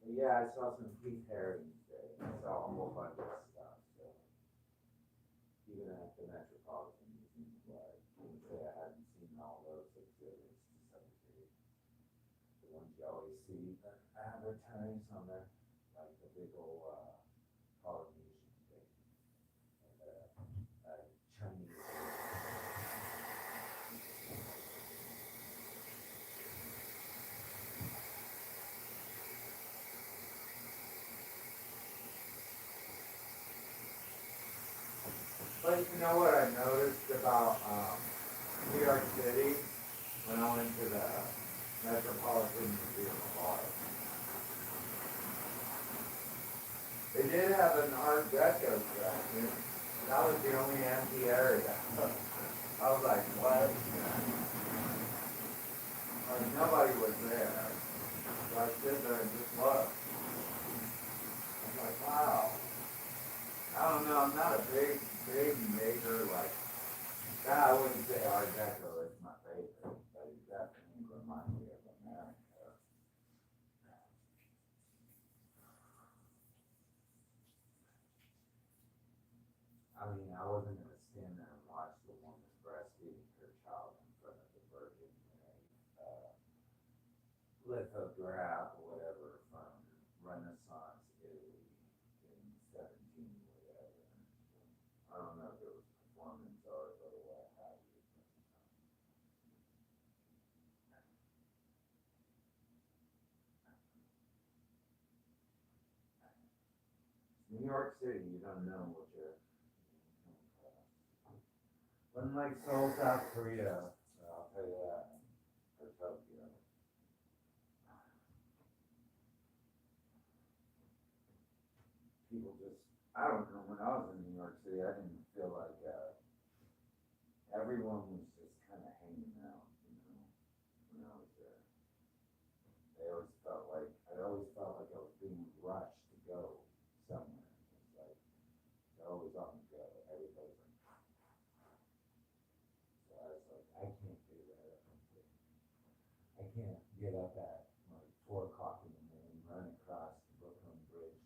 But yeah, I saw some Keith Haring today. I saw a whole bunch of stuff. So even at the Metropolitan Museum, I can say I hadn't seen all those exhibits to some degree. The ones you always see advertised on the like the big old Polynesian thing, and Chinese. But you know what I noticed about New York City when I went to the Metropolitan Museum of Art? They did have an Art Deco section. That was the only empty area. I was like, what? Like nobody was there. So I stood there and just looked. I was like, wow. I don't know, I'm not a big major, like, I wouldn't say Art Deco is my favorite, but it definitely reminds me of America. I mean, I wasn't gonna stand there and watch the woman breastfeeding her child in front of the Virgin Mary, lithograph or whatever from Renaissance Italy in 17 whatever. I don't know if it was performance art or what have you. New York City, you don't know what you're coming across. Wasn't like Seoul, South Korea, I'll tell you that, or Tokyo. People just, I don't know, when I was in New York City, I didn't feel like everyone was just kind of hanging out, when I was there. I always felt like I was being rushed to go somewhere. It's like, they're always on the go, everybody's like, so I was like, I can't do that up until, I can't get up at like 4 o'clock in the morning, run across the Brooklyn Bridge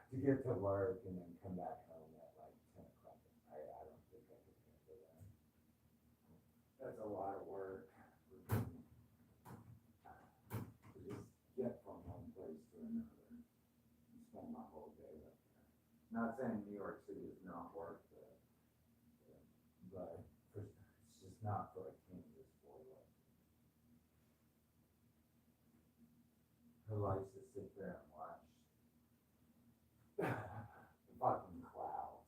to get to work and then come back home at like 10 o'clock. I don't think I could handle that. That's a lot of work for me to just get from one place to another and spend my whole day up there. Not saying New York City is not worth it, but it's just not for a Kansas boy like me, who likes to sit there and watch the fucking clouds,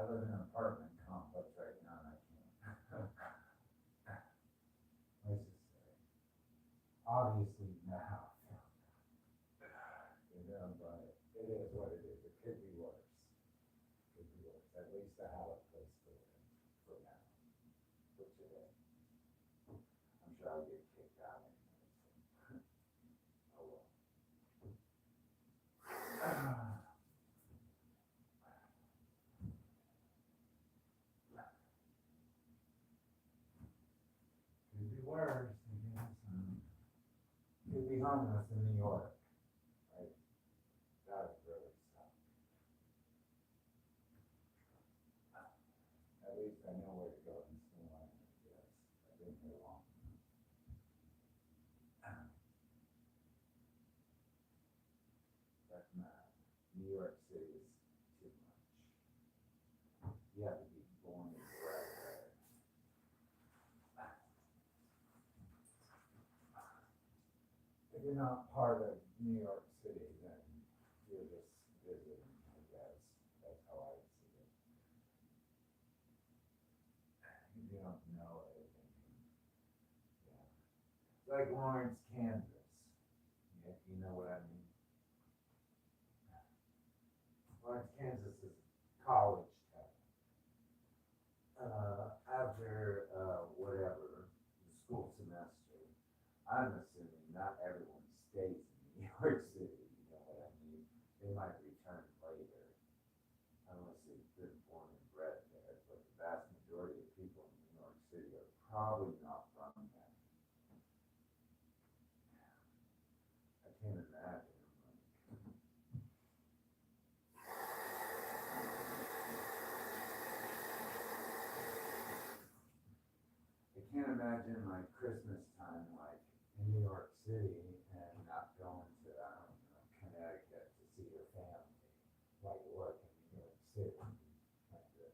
I live in an apartment complex right now and I can't. Let's just say, obviously now, you know, but it is what it is. It could be worse. Could be worse. At least I have a place to live for now, for today. I'm sure I'll get kicked out anyway. So. Oh well. Could be worse, I guess. Could be homeless in New York. Right? That would really suck. At least I know where to go in Salina, I guess. I've been here long enough. But nah, New York City is too much. You have to be born and bred there. If you're not part of New York City, then you're just visiting, I guess. That's how I see it. If you don't know anything, yeah. It's like Lawrence, Kansas. Yeah, you know what I mean? Lawrence, Kansas is college town. After whatever the school semester, I'm assuming not everyone stays in New York City. You know what I mean? They might return later, unless they've been born and bred there. But the vast majority of people in New York City are probably not from there. I can't imagine. I can't imagine like Christmas time, like in New York City, and not going to Connecticut to see your family, like work in New York City, like this.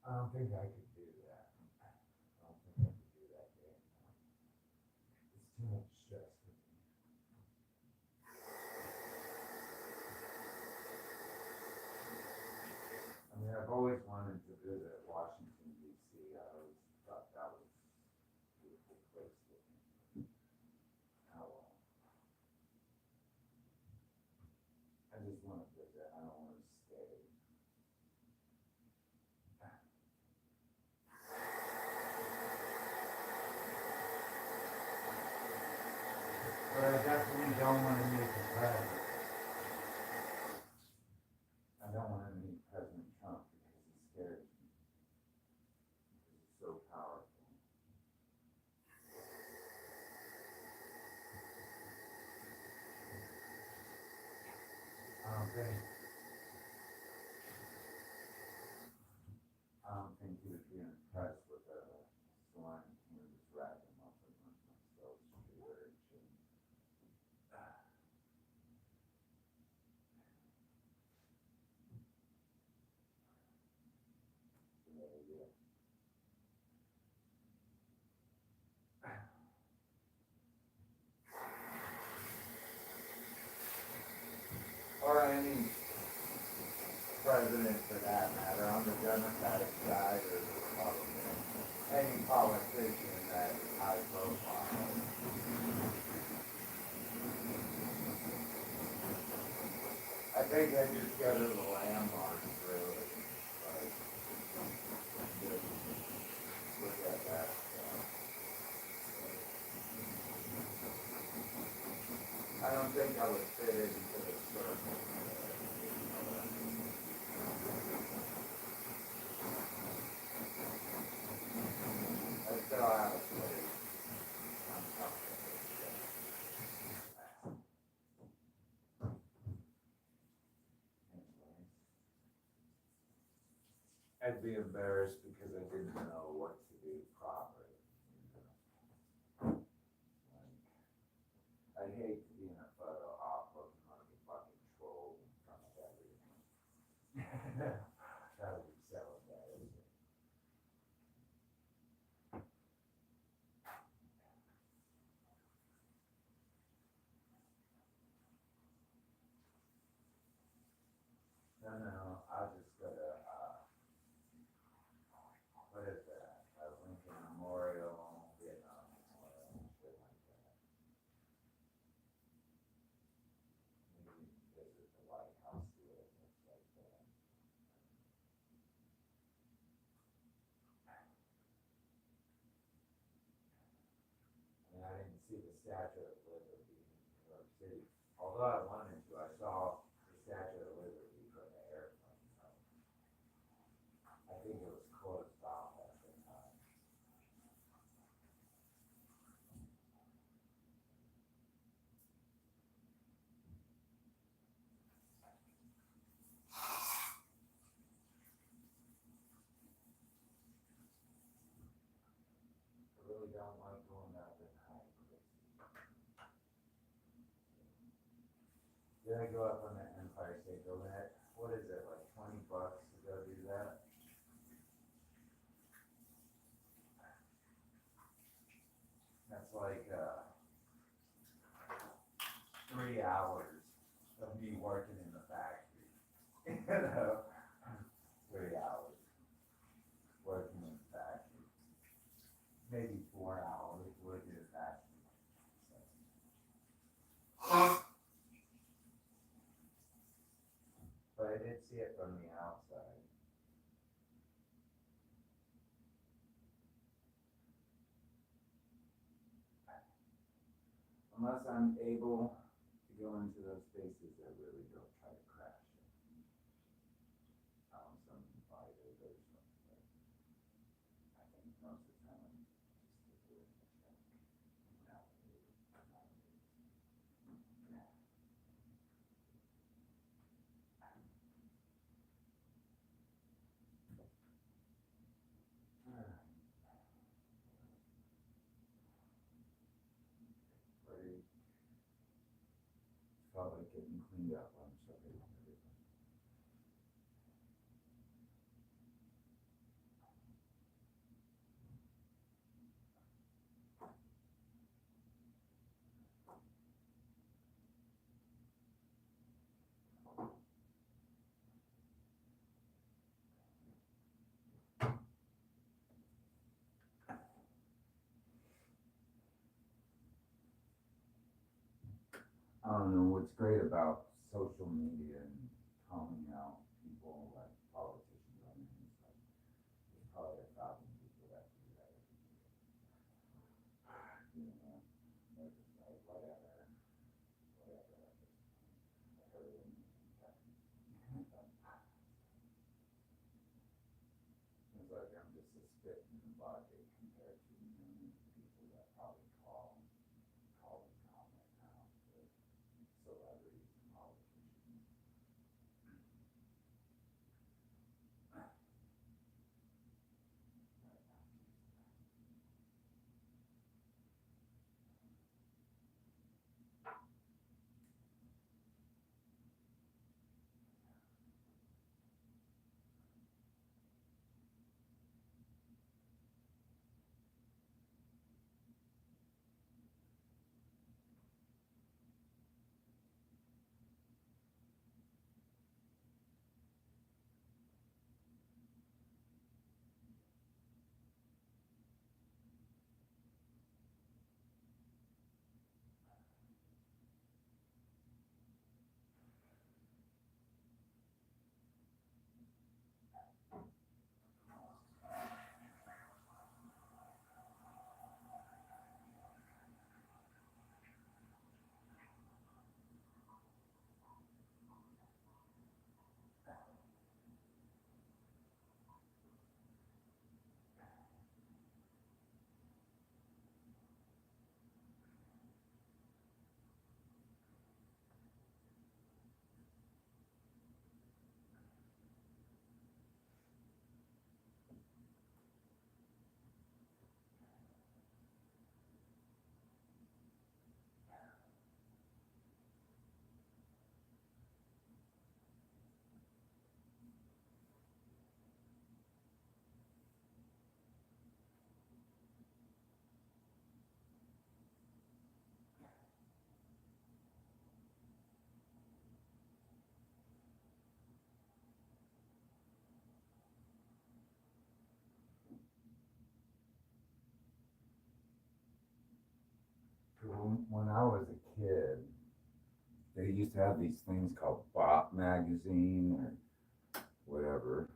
I don't think I could do that. I don't think I could do that game. It's too much stress for me. I mean, I've always wanted to visit Washington, D.C. I always thought that was a beautiful place looking. Oh well. I just want to visit. I don't want to stay. But I definitely don't want to meet the president. I don't want to meet President Trump because he scares me. Because he's so powerful. I don't think he would be impressed with a swine Kansas ragamuffin on myself street urchin. Yeah. Or any president for that matter, on the Democratic side or the Republican. Any politician that is high profile. I think I just go to the landmarks really. Like, just look at that stuff. I don't think I would fit into the circle. I still have a place. I'm comfortable. Anyways. I'd be embarrassed because I didn't know what to do properly. You know? Like, I'd hate to be in a photo op looking like a fucking troll in front of everyone. That would be so embarrassing. don't know. I'll just go to what is that? Lincoln Memorial, Vietnam Memorial, shit like that. Maybe visit the White House, see what it looks like there. I mean, I didn't see the Statue of Liberty in New York City. Although I wanted to, I saw the Statue of Liberty from the airplane. I think it was closed off at the time. I really don't like going up at night. Then I go up on the Empire State Building. What is it, like $20 to go do that? That's like 3 hours of me working in the factory. You know, 3 hours working in the factory. Maybe 4 hours working in the factory. But I did see it from the outside. Unless I'm able to go into those spaces, I really don't try to crash it. Some invited or something. I think most of the time I'm just doing the check. Pretty felt like getting cleaned up. I'm sorry. I don't know what's great about social media and calling out people like politicians on it. It's like there's probably 1,000 people that do that every year. You know, they're just like whatever. I heard it. It's like I'm just a spit in the bucket compared to millions of people that probably call and comment now with celebrities and politicians. when I was a kid, they used to have these things called Bop magazine or whatever,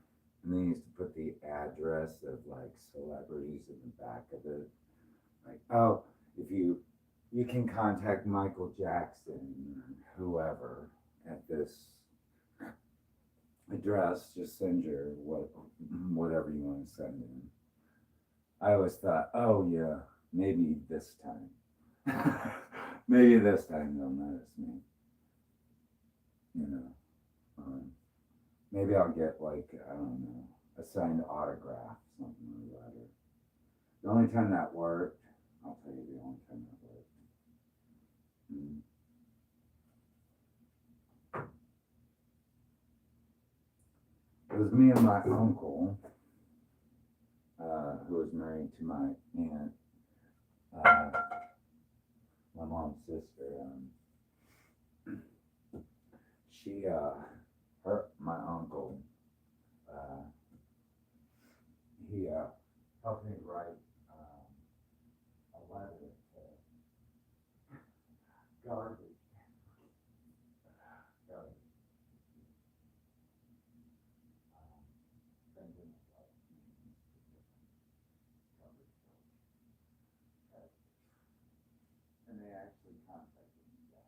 and they used to put the address of like celebrities in the back of it. Like, oh, if you can contact Michael Jackson or whoever at this address, just send your whatever you want to send in. I always thought, oh yeah, maybe this time. Maybe this time they'll notice me. You know. Maybe I'll get like, I don't know, a signed autograph, something or other. The only time that worked, I'll tell you the only time that worked. It was me and my uncle, who was married to my aunt, my mom's sister. My uncle, he helped me write a letter to garbage. Thinking of like garbage. And they actually contacted me back.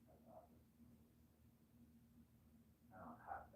I thought I don't have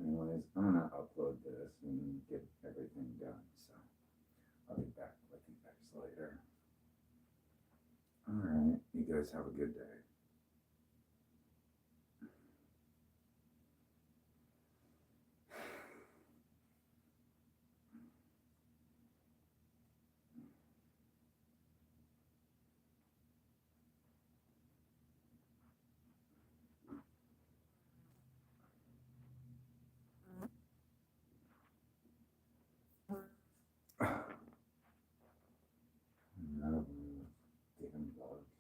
Anyways, I'm gonna upload this and get everything done, so I'll be back with you guys later. Alright, you guys have a good day. None of them damn bugs.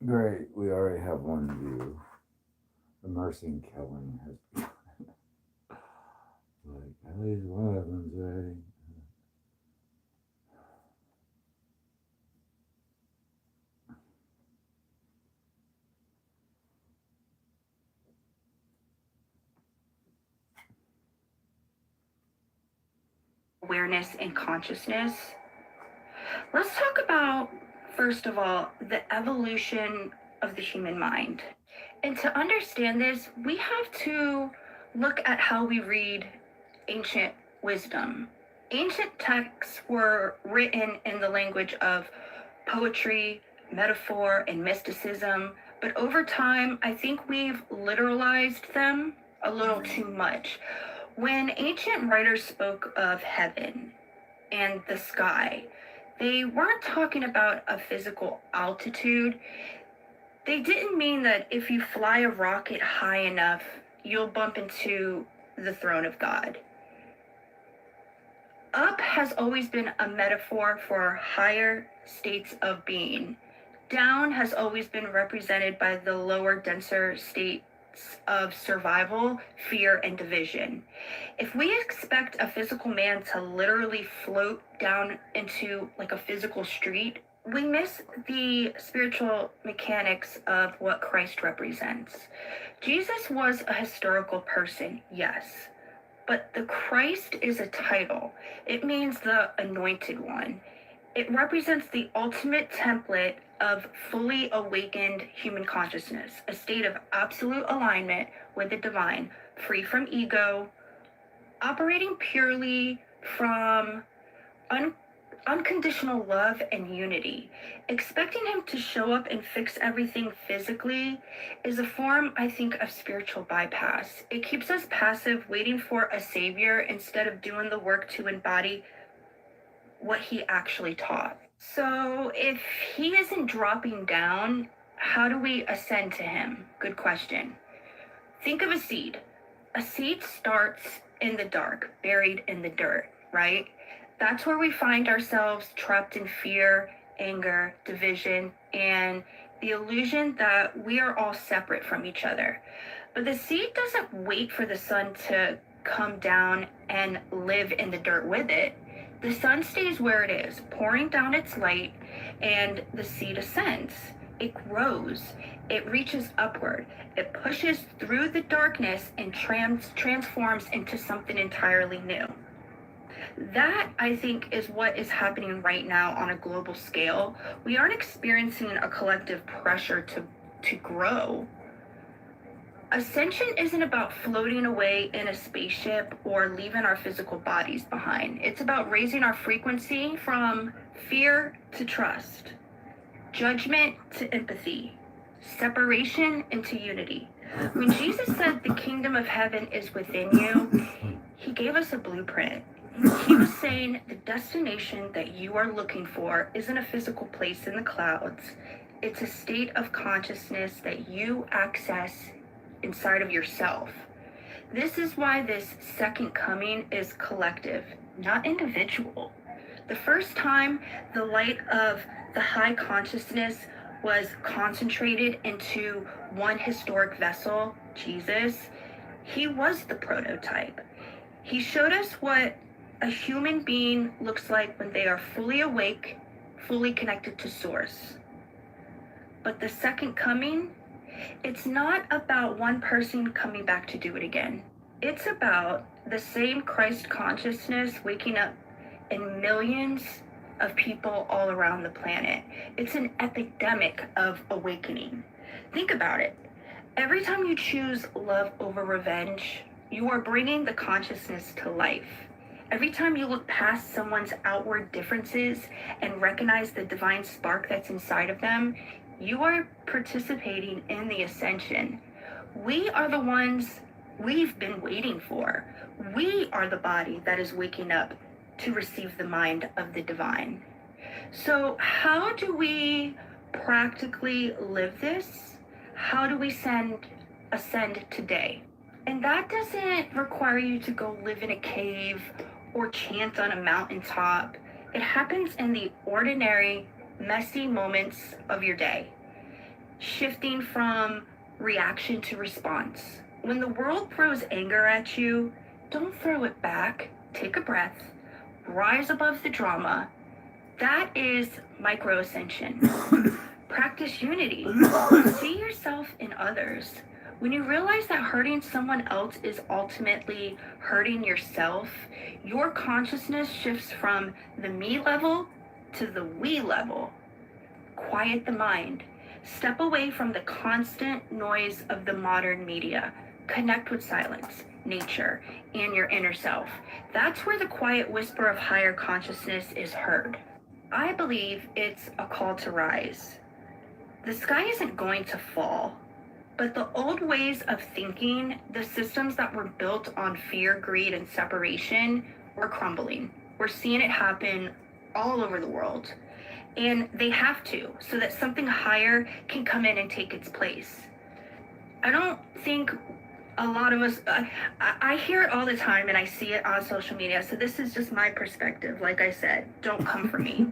Great, we already have one view. The mercy and killing has begun. Like, at least one of them's ready. Awareness and consciousness. Let's talk about, first of all, the evolution of the human mind. And to understand this, we have to look at how we read ancient wisdom. Ancient texts were written in the language of poetry, metaphor, and mysticism, but over time, I think we've literalized them a little too much. When ancient writers spoke of heaven and the sky, They weren't talking about a physical altitude. They didn't mean that if you fly a rocket high enough, you'll bump into the throne of God. Up has always been a metaphor for higher states of being. Down has always been represented by the lower, denser states of survival, fear, and division. If we expect a physical man to literally float down into like a physical street, we miss the spiritual mechanics of what Christ represents. Jesus was a historical person, yes, but the Christ is a title. It means the anointed one. It represents the ultimate template of fully awakened human consciousness, a state of absolute alignment with the divine, free from ego, operating purely from unconditional love and unity. Expecting him to show up and fix everything physically is a form, I think, of spiritual bypass. It keeps us passive, waiting for a savior instead of doing the work to embody what he actually taught. So if he isn't dropping down, how do we ascend to him? Good question. Think of a seed. A seed starts in the dark, buried in the dirt, right? That's where we find ourselves trapped in fear, anger, division, and the illusion that we are all separate from each other. But the seed doesn't wait for the sun to come down and live in the dirt with it. The sun stays where it is, pouring down its light, and the seed ascends. It grows. It reaches upward. It pushes through the darkness and transforms into something entirely new. That, I think, is what is happening right now on a global scale. We aren't experiencing a collective pressure to grow. Ascension isn't about floating away in a spaceship or leaving our physical bodies behind. It's about raising our frequency from fear to trust, judgment to empathy, separation into unity. When Jesus said the kingdom of heaven is within you, he gave us a blueprint. He was saying the destination that you are looking for isn't a physical place in the clouds. It's a state of consciousness that you access inside of yourself. This is why this second coming is collective, not individual. The first time the light of the high consciousness was concentrated into one historic vessel, Jesus, he was the prototype. He showed us what a human being looks like when they are fully awake, fully connected to source. But the second coming, it's not about one person coming back to do it again. It's about the same Christ consciousness waking up in millions of people all around the planet. It's an epidemic of awakening. Think about it. Every time you choose love over revenge, you are bringing the consciousness to life. Every time you look past someone's outward differences and recognize the divine spark that's inside of them, you are participating in the ascension. We are the ones we've been waiting for. We are the body that is waking up to receive the mind of the divine. So how do we practically live this? How do we ascend today? And that doesn't require you to go live in a cave or chant on a mountaintop. It happens in the ordinary, messy moments of your day, shifting from reaction to response. When the world throws anger at you, don't throw it back. Take a breath, rise above the drama. That is micro ascension. Practice unity. See yourself in others. When you realize that hurting someone else is ultimately hurting yourself, your consciousness shifts from the me level to the we level. Quiet the mind. Step away from the constant noise of the modern media. Connect with silence, nature, and your inner self. That's where the quiet whisper of higher consciousness is heard. I believe it's a call to rise. The sky isn't going to fall, but the old ways of thinking, the systems that were built on fear, greed, and separation, were crumbling. We're seeing it happen all over the world. And they have to, so that something higher can come in and take its place. I don't think a lot of us, I hear it all the time and I see it on social media. So this is just my perspective. Like I said, don't come for me.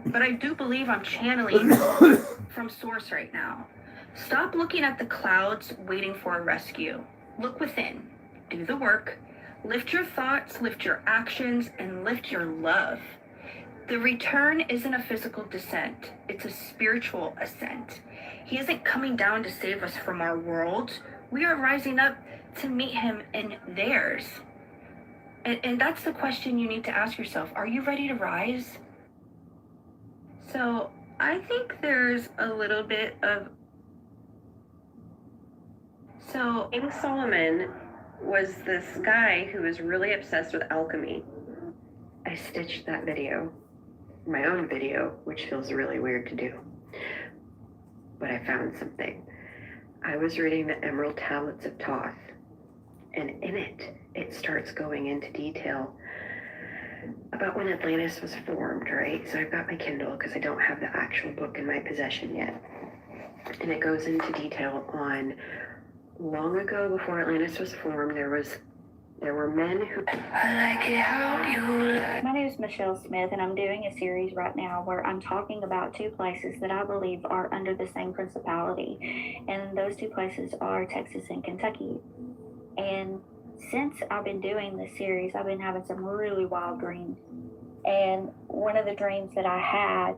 But I do believe I'm channeling from source right now. Stop looking at the clouds waiting for a rescue. Look within, do the work, lift your thoughts, lift your actions, and lift your love. The return isn't a physical descent, it's a spiritual ascent. He isn't coming down to save us from our world. We are rising up to meet him in theirs. And that's the question you need to ask yourself. Are you ready to rise? So I think there's a little bit of... So King Solomon was this guy who was really obsessed with alchemy. I stitched that video, my own video, which feels really weird to do. But I found something. I was reading the Emerald Tablets of Thoth, and in it, it starts going into detail about when Atlantis was formed, right? So I've got my Kindle because I don't have the actual book in my possession yet. And it goes into detail on long ago, before Atlantis was formed, there were men who... My name is Michelle Smith, and I'm doing a series right now where I'm talking about two places that I believe are under the same principality. And those two places are Texas and Kentucky. And since I've been doing this series, I've been having some really wild dreams. And one of the dreams that I had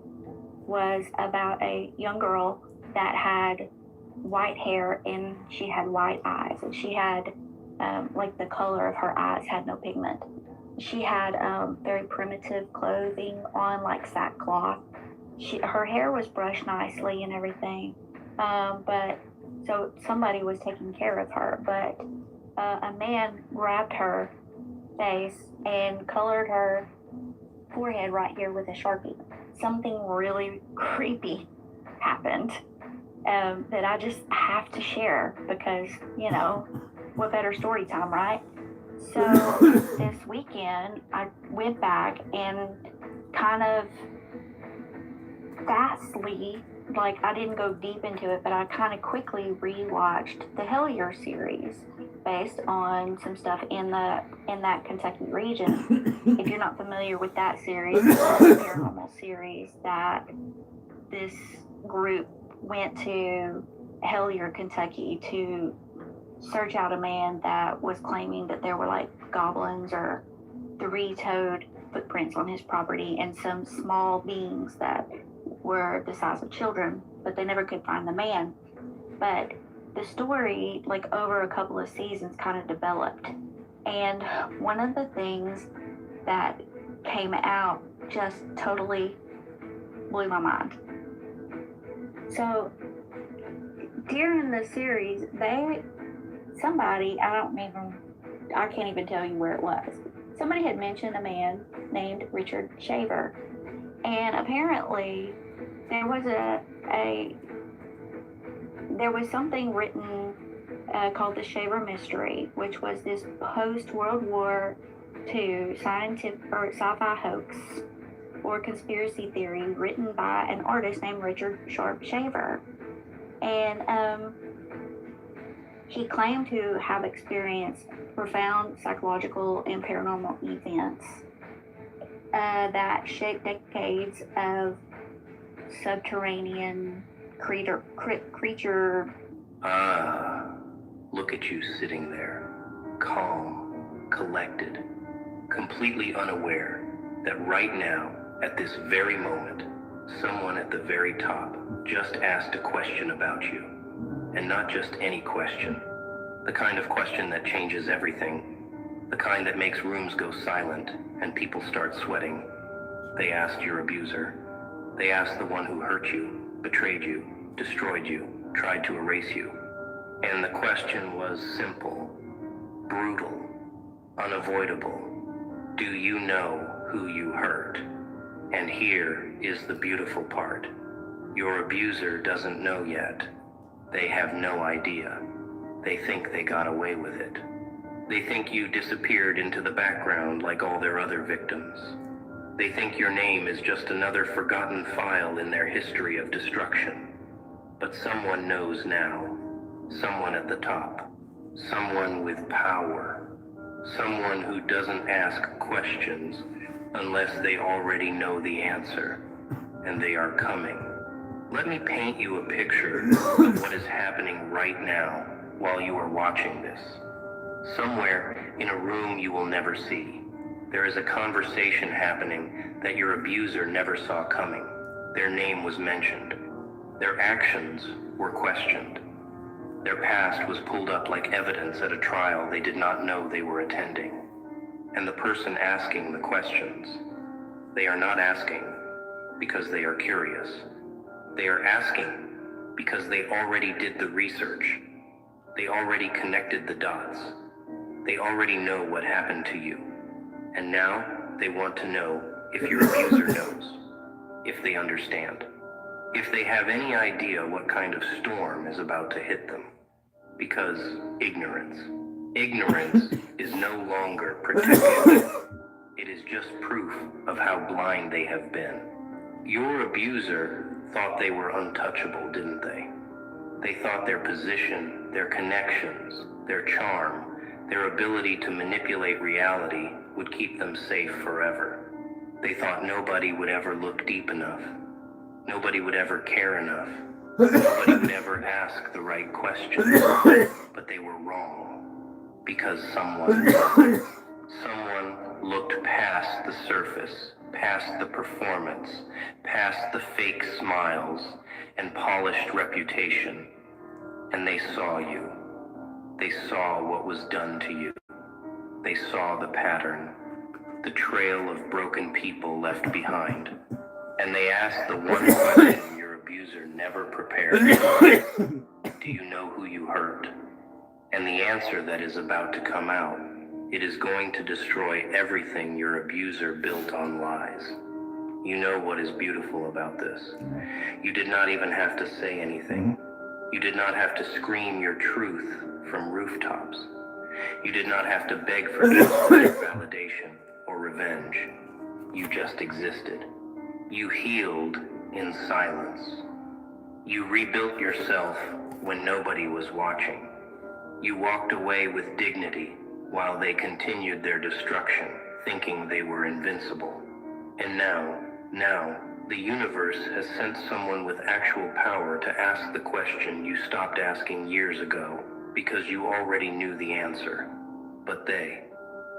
was about a young girl that had white hair and she had white eyes, and she had like the color of her eyes had no pigment. She had very primitive clothing on, like sackcloth. Her hair was brushed nicely and everything, but so somebody was taking care of her, but a man grabbed her face and colored her forehead right here with a Sharpie. Something really creepy happened that I just have to share because, you know, what better story time, right? So this weekend, I went back and kind of fastly, like I didn't go deep into it, but I kind of quickly rewatched the Hellier series based on some stuff in that Kentucky region. If you're not familiar with that series, it's a paranormal series that this group went to Hellier, Kentucky to search out a man that was claiming that there were like goblins or three-toed footprints on his property and some small beings that were the size of children, but they never could find the man. But the story, like over a couple of seasons, kind of developed. And one of the things that came out just totally blew my mind. So during the series, somebody, I can't even tell you where it was. Somebody had mentioned a man named Richard Shaver. And apparently there was something written called the Shaver Mystery, which was this post-World War II scientific or sci-fi hoax or conspiracy theory written by an artist named Richard Sharp Shaver. And he claimed to have experienced profound psychological and paranormal events that shaped decades of subterranean creature. Look at you sitting there, calm, collected, completely unaware that right now, at this very moment, someone at the very top just asked a question about you. And not just any question. The kind of question that changes everything. The kind that makes rooms go silent and people start sweating. They asked your abuser. They asked the one who hurt you, betrayed you, destroyed you, tried to erase you. And the question was simple, brutal, unavoidable. Do you know who you hurt? And here is the beautiful part. Your abuser doesn't know yet. They have no idea. They think they got away with it. They think you disappeared into the background like all their other victims. They think your name is just another forgotten file in their history of destruction. But someone knows now. Someone at the top. Someone with power. Someone who doesn't ask questions unless they already know the answer. And they are coming. Let me paint you a picture of what is happening right now while you are watching this. Somewhere in a room you will never see, there is a conversation happening that your abuser never saw coming. Their name was mentioned. Their actions were questioned. Their past was pulled up like evidence at a trial they did not know they were attending. And the person asking the questions, they are not asking because they are curious. They are asking because they already did the research. They already connected the dots. They already know what happened to you. And now they want to know if your abuser knows, if they understand, if they have any idea what kind of storm is about to hit them. Because ignorance is no longer protected. It is just proof of how blind they have been. Your abuser thought they were untouchable, didn't they? They thought their position, their connections, their charm, their ability to manipulate reality would keep them safe forever. They thought nobody would ever look deep enough. Nobody would ever care enough. Nobody would ever ask the right questions. But they were wrong. Because someone looked past the surface, past the performance, past the fake smiles and polished reputation. And they saw you. They saw what was done to you. They saw the pattern, the trail of broken people left behind. And they asked the one question your abuser never prepared. Do you know who you hurt? And the answer that is about to come out, it is going to destroy everything your abuser built on lies. You know what is beautiful about this? You did not even have to say anything. You did not have to scream your truth from rooftops. You did not have to beg for validation or revenge. You just existed. You healed in silence. You rebuilt yourself when nobody was watching. You walked away with dignity while they continued their destruction, thinking they were invincible. And now, the universe has sent someone with actual power to ask the question you stopped asking years ago because you already knew the answer. But they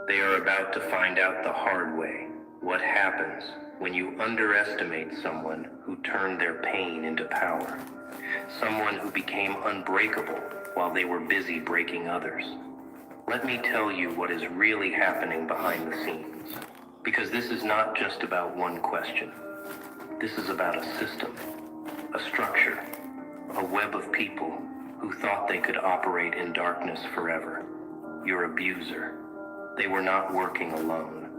are about to find out the hard way what happens when you underestimate someone who turned their pain into power. Someone who became unbreakable while they were busy breaking others. Let me tell you what is really happening behind the scenes. Because this is not just about one question. This is about a system, a structure, a web of people who thought they could operate in darkness forever. Your abuser. They were not working alone.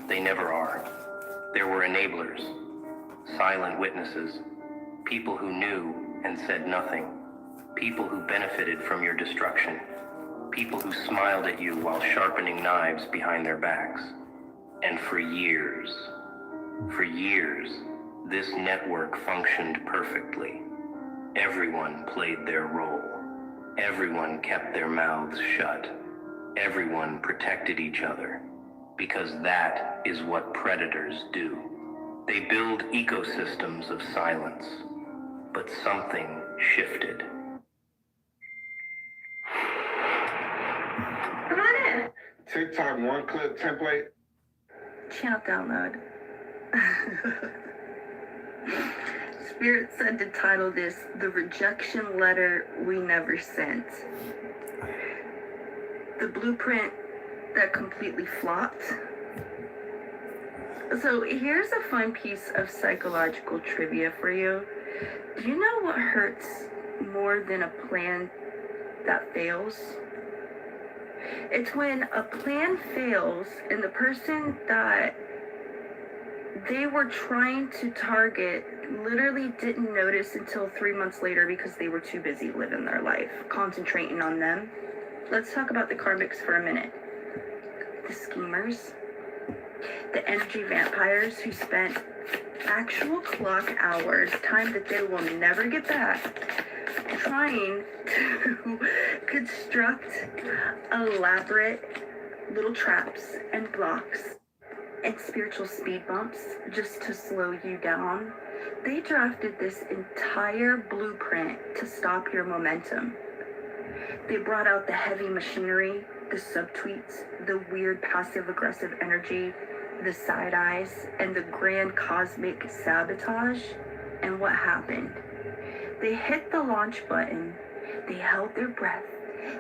They never are. There were enablers, silent witnesses, people who knew and said nothing, people who benefited from your destruction, people who smiled at you while sharpening knives behind their backs. And for years, this network functioned perfectly. Everyone played their role. Everyone kept their mouths shut. Everyone protected each other. Because that is what predators do. They build ecosystems of silence. But something shifted. Come on in. TikTok one clip template. Channel download. Spirit said to title this The Rejection Letter We Never Sent. The blueprint that completely flopped. So here's a fun piece of psychological trivia for you. Do you know what hurts more than a plan that fails? It's when a plan fails and the person that they were trying to target literally didn't notice until 3 months later because they were too busy living their life, concentrating on them. Let's talk about the karmics for a minute. The schemers, The energy vampires who spent actual clock hours, time that they will never get back, trying to construct elaborate little traps and blocks and spiritual speed bumps just to slow you down. They drafted this entire blueprint to stop your momentum. They brought out the heavy machinery, the subtweets, the weird passive-aggressive energy, the side eyes, and the grand cosmic sabotage. And what happened? They hit the launch button, they held their breath,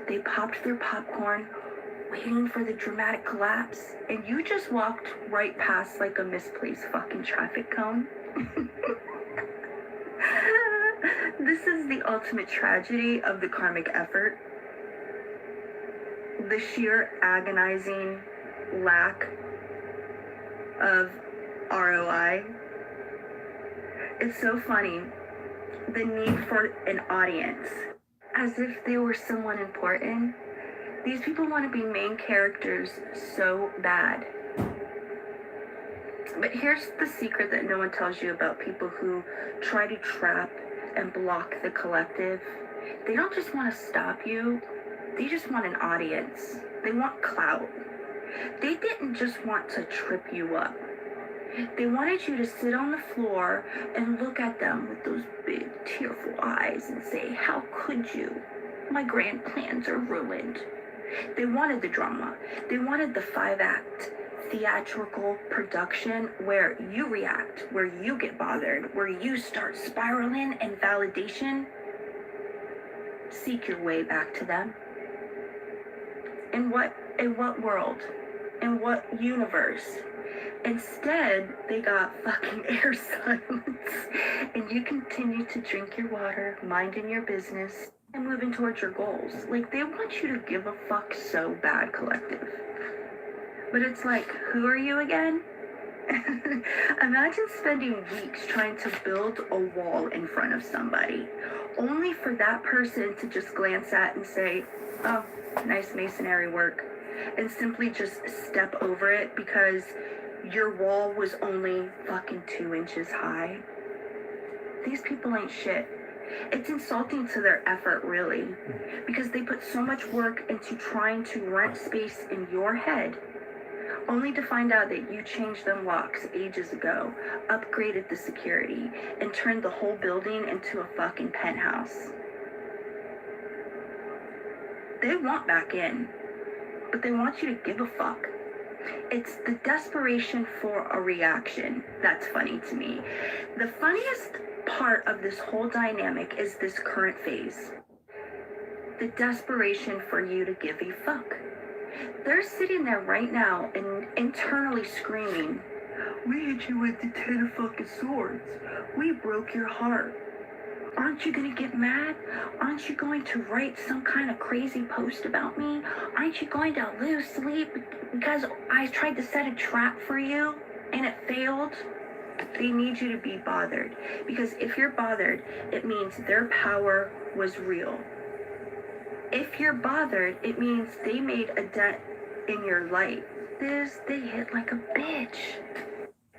they popped their popcorn, waiting for the dramatic collapse, and you just walked right past like a misplaced fucking traffic cone. This is the ultimate tragedy of the karmic effort. The sheer agonizing lack of ROI. It's so funny. The need for an audience, as if they were someone important. These people want to be main characters so bad. But here's the secret that no one tells you about people who try to trap and block the collective. They don't just want to stop you, they just want an audience. They want clout. They didn't just want to trip you up. They wanted you to sit on the floor and look at them with those big, tearful eyes and say, "How could you? My grand plans are ruined." They wanted the drama. They wanted the 5-act theatrical production where you react, where you get bothered, where you start spiraling and validation. Seek your way back to them. In what world? In what universe? Instead, they got fucking air silence, and you continue to drink your water, minding your business, and moving towards your goals. Like, they want you to give a fuck so bad, collective. But it's like, who are you again? Imagine spending weeks trying to build a wall in front of somebody, only for that person to just glance at and say, "Oh, nice masonry work," and simply just step over it because your wall was only fucking 2 inches high. These people ain't shit. It's insulting to their effort, really, because they put so much work into trying to rent space in your head, only to find out that you changed them locks ages ago, upgraded the security, and turned the whole building into a fucking penthouse. They want back in, but they want you to give a fuck. It's the desperation for a reaction that's funny to me. The funniest part of this whole dynamic is this current phase. The desperation for you to give a fuck. They're sitting there right now and internally screaming, "We hit you with the 10 of fucking swords. We broke your heart. Aren't you gonna get mad? Aren't you going to write some kind of crazy post about me? Aren't you going to lose sleep because I tried to set a trap for you and it failed?" They need you to be bothered, because if you're bothered, it means their power was real. If you're bothered, it means they made a dent in your life. They hit like a bitch.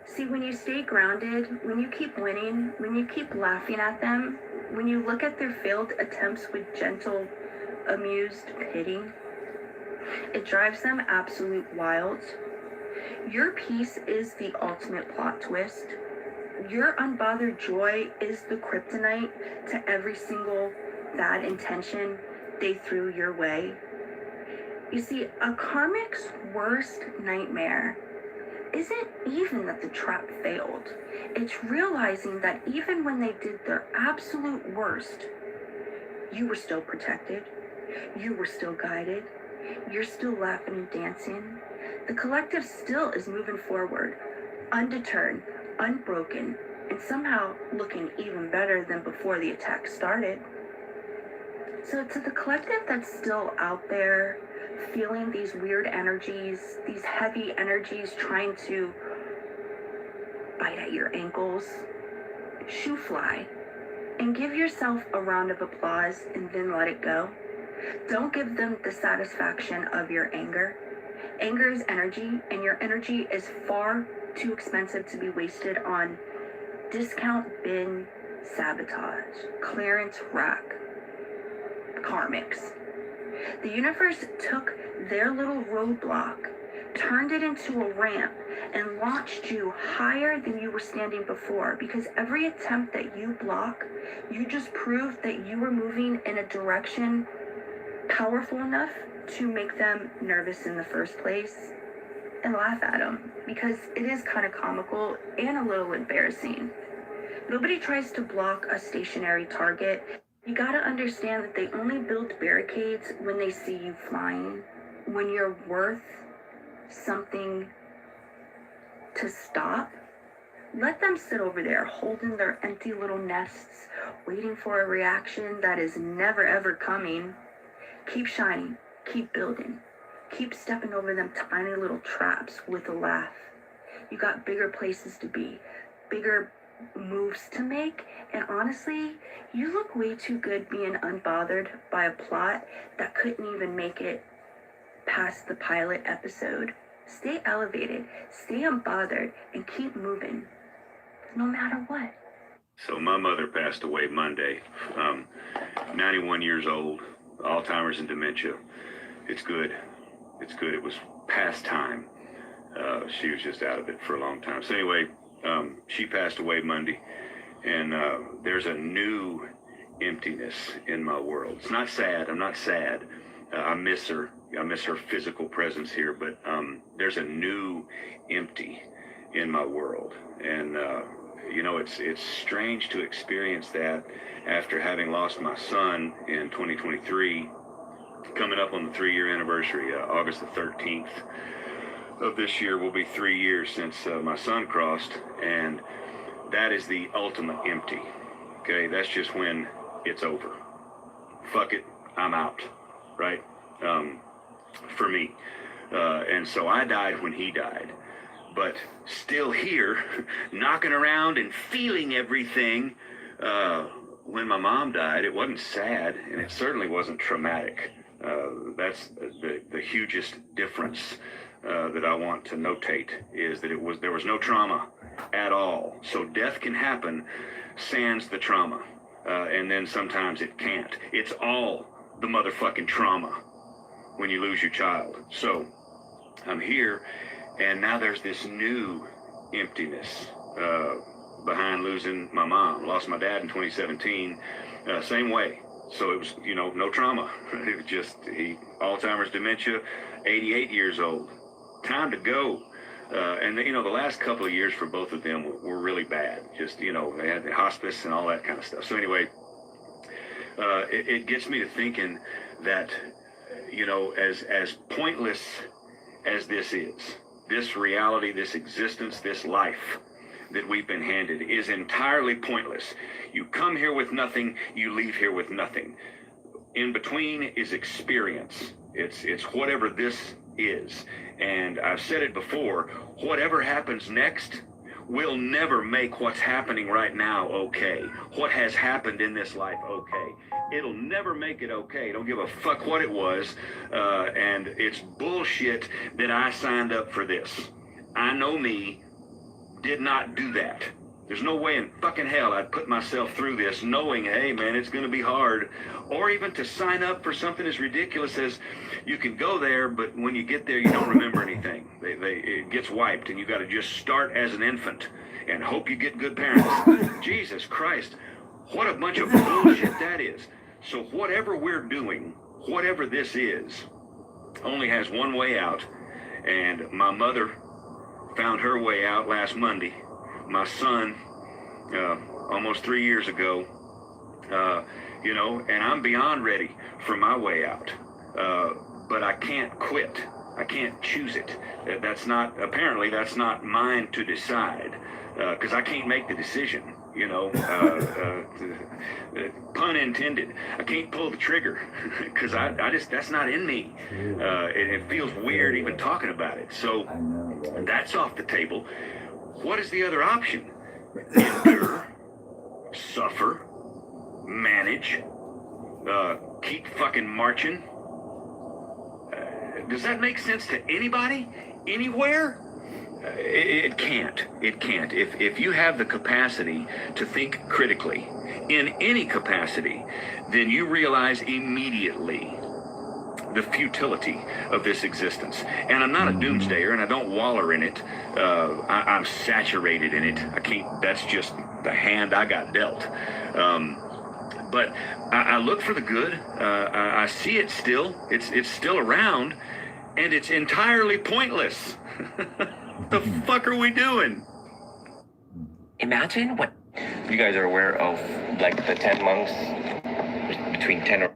See, when you stay grounded, when you keep winning, when you keep laughing at them, when you look at their failed attempts with gentle, amused pity, it drives them absolute wild. Your peace is the ultimate plot twist. Your unbothered joy is the kryptonite to every single bad intention they threw your way. You see, a karmic's worst nightmare isn't even that the trap failed. It's realizing that even when they did their absolute worst, you were still protected. You were still guided. You're still laughing and dancing. The collective still is moving forward, undeterred, unbroken, and somehow looking even better than before the attack started. So to the collective that's still out there, feeling these weird energies, these heavy energies trying to bite at your ankles, shoo fly, and give yourself a round of applause and then let it go. Don't give them the satisfaction of your anger. Anger is energy, and your energy is far too expensive to be wasted on discount bin sabotage, clearance rack, karmics. The universe took their little roadblock, turned it into a ramp, and launched you higher than you were standing before, because every attempt that you block, you just proved that you were moving in a direction powerful enough to make them nervous in the first place and laugh at them, because it is kind of comical and a little embarrassing. Nobody tries to block a stationary target. You gotta understand that they only build barricades when they see you flying, when you're worth something to stop. Let them sit over there holding their empty little nests, waiting for a reaction that is never ever coming. Keep shining, keep building, keep stepping over them tiny little traps with a laugh. You got bigger places to be, bigger moves to make, and honestly, you look way too good being unbothered by a plot that couldn't even make it past the pilot episode. Stay elevated, stay unbothered, and keep moving, no matter what. So my mother passed away Monday, 91 years old, Alzheimer's and dementia. It's good. It's good. It was past time. She was just out of it for a long time. So anyway, she passed away Monday, and there's a new emptiness in my world. It's not sad. I'm not sad. I miss her. I miss her physical presence here, but there's a new empty in my world. And, you know, it's strange to experience that after having lost my son in 2023, coming up on the 3-year anniversary, August the 13th of this year will be 3 years since my son crossed, and that is the ultimate empty. Okay, that's just when it's over. Fuck it, I'm out, right? For me. And so I died when he died, but still here, knocking around and feeling everything. When my mom died, it wasn't sad, and it certainly wasn't traumatic. That's the hugest difference that I want to notate, is that there was no trauma at all. So death can happen sans the trauma, and then sometimes it can't. It's all the motherfucking trauma when you lose your child. So I'm here, and now there's this new emptiness behind losing my mom. Lost my dad in 2017, same way. So it was, you know, no trauma. It was just Alzheimer's, dementia, 88 years old. Time to go. And, you know, the last couple of years for both of them were really bad. Just, you know, they had the hospice and all that kind of stuff. So anyway, it gets me to thinking that, you know, as pointless as this is, this reality, this existence, this life that we've been handed is entirely pointless. You come here with nothing, you leave here with nothing. In between is experience. It's whatever this is. And I've said it before, whatever happens next will never make what's happening right now okay. What has happened in this life okay. It'll never make it okay. Don't give a fuck what it was. And it's bullshit that I signed up for this. I know me, did not do that. There's no way in fucking hell I'd put myself through this knowing, hey man, it's going to be hard. Or even to sign up for something as ridiculous as you can go there, but when you get there, you don't remember anything. It gets wiped, and you got to just start as an infant and hope you get good parents. Jesus Christ, what a bunch of bullshit that is. So whatever we're doing, whatever this is, only has one way out. And my mother found her way out last Monday. My son, almost 3 years ago, you know, and I'm beyond ready for my way out. But I can't quit. I can't choose it. Apparently that's not mine to decide, because I can't make the decision, you know, pun intended. I can't pull the trigger because I just, that's not in me. It feels weird even talking about it. So that's off the table. What is the other option? Endure, suffer, manage, keep fucking marching. Does that make sense to anybody? Anywhere? It can't. It can't. If you have the capacity to think critically in any capacity, then you realize immediately the futility of this existence. And I'm not a doomsdayer, and I don't waller in it. I'm saturated in it. I can't. That's just the hand I got dealt. But I look for the good. I see it still. It's still around, and it's entirely pointless. What the fuck are we doing? Imagine what you guys are aware of, like the 10 monks, between 10 or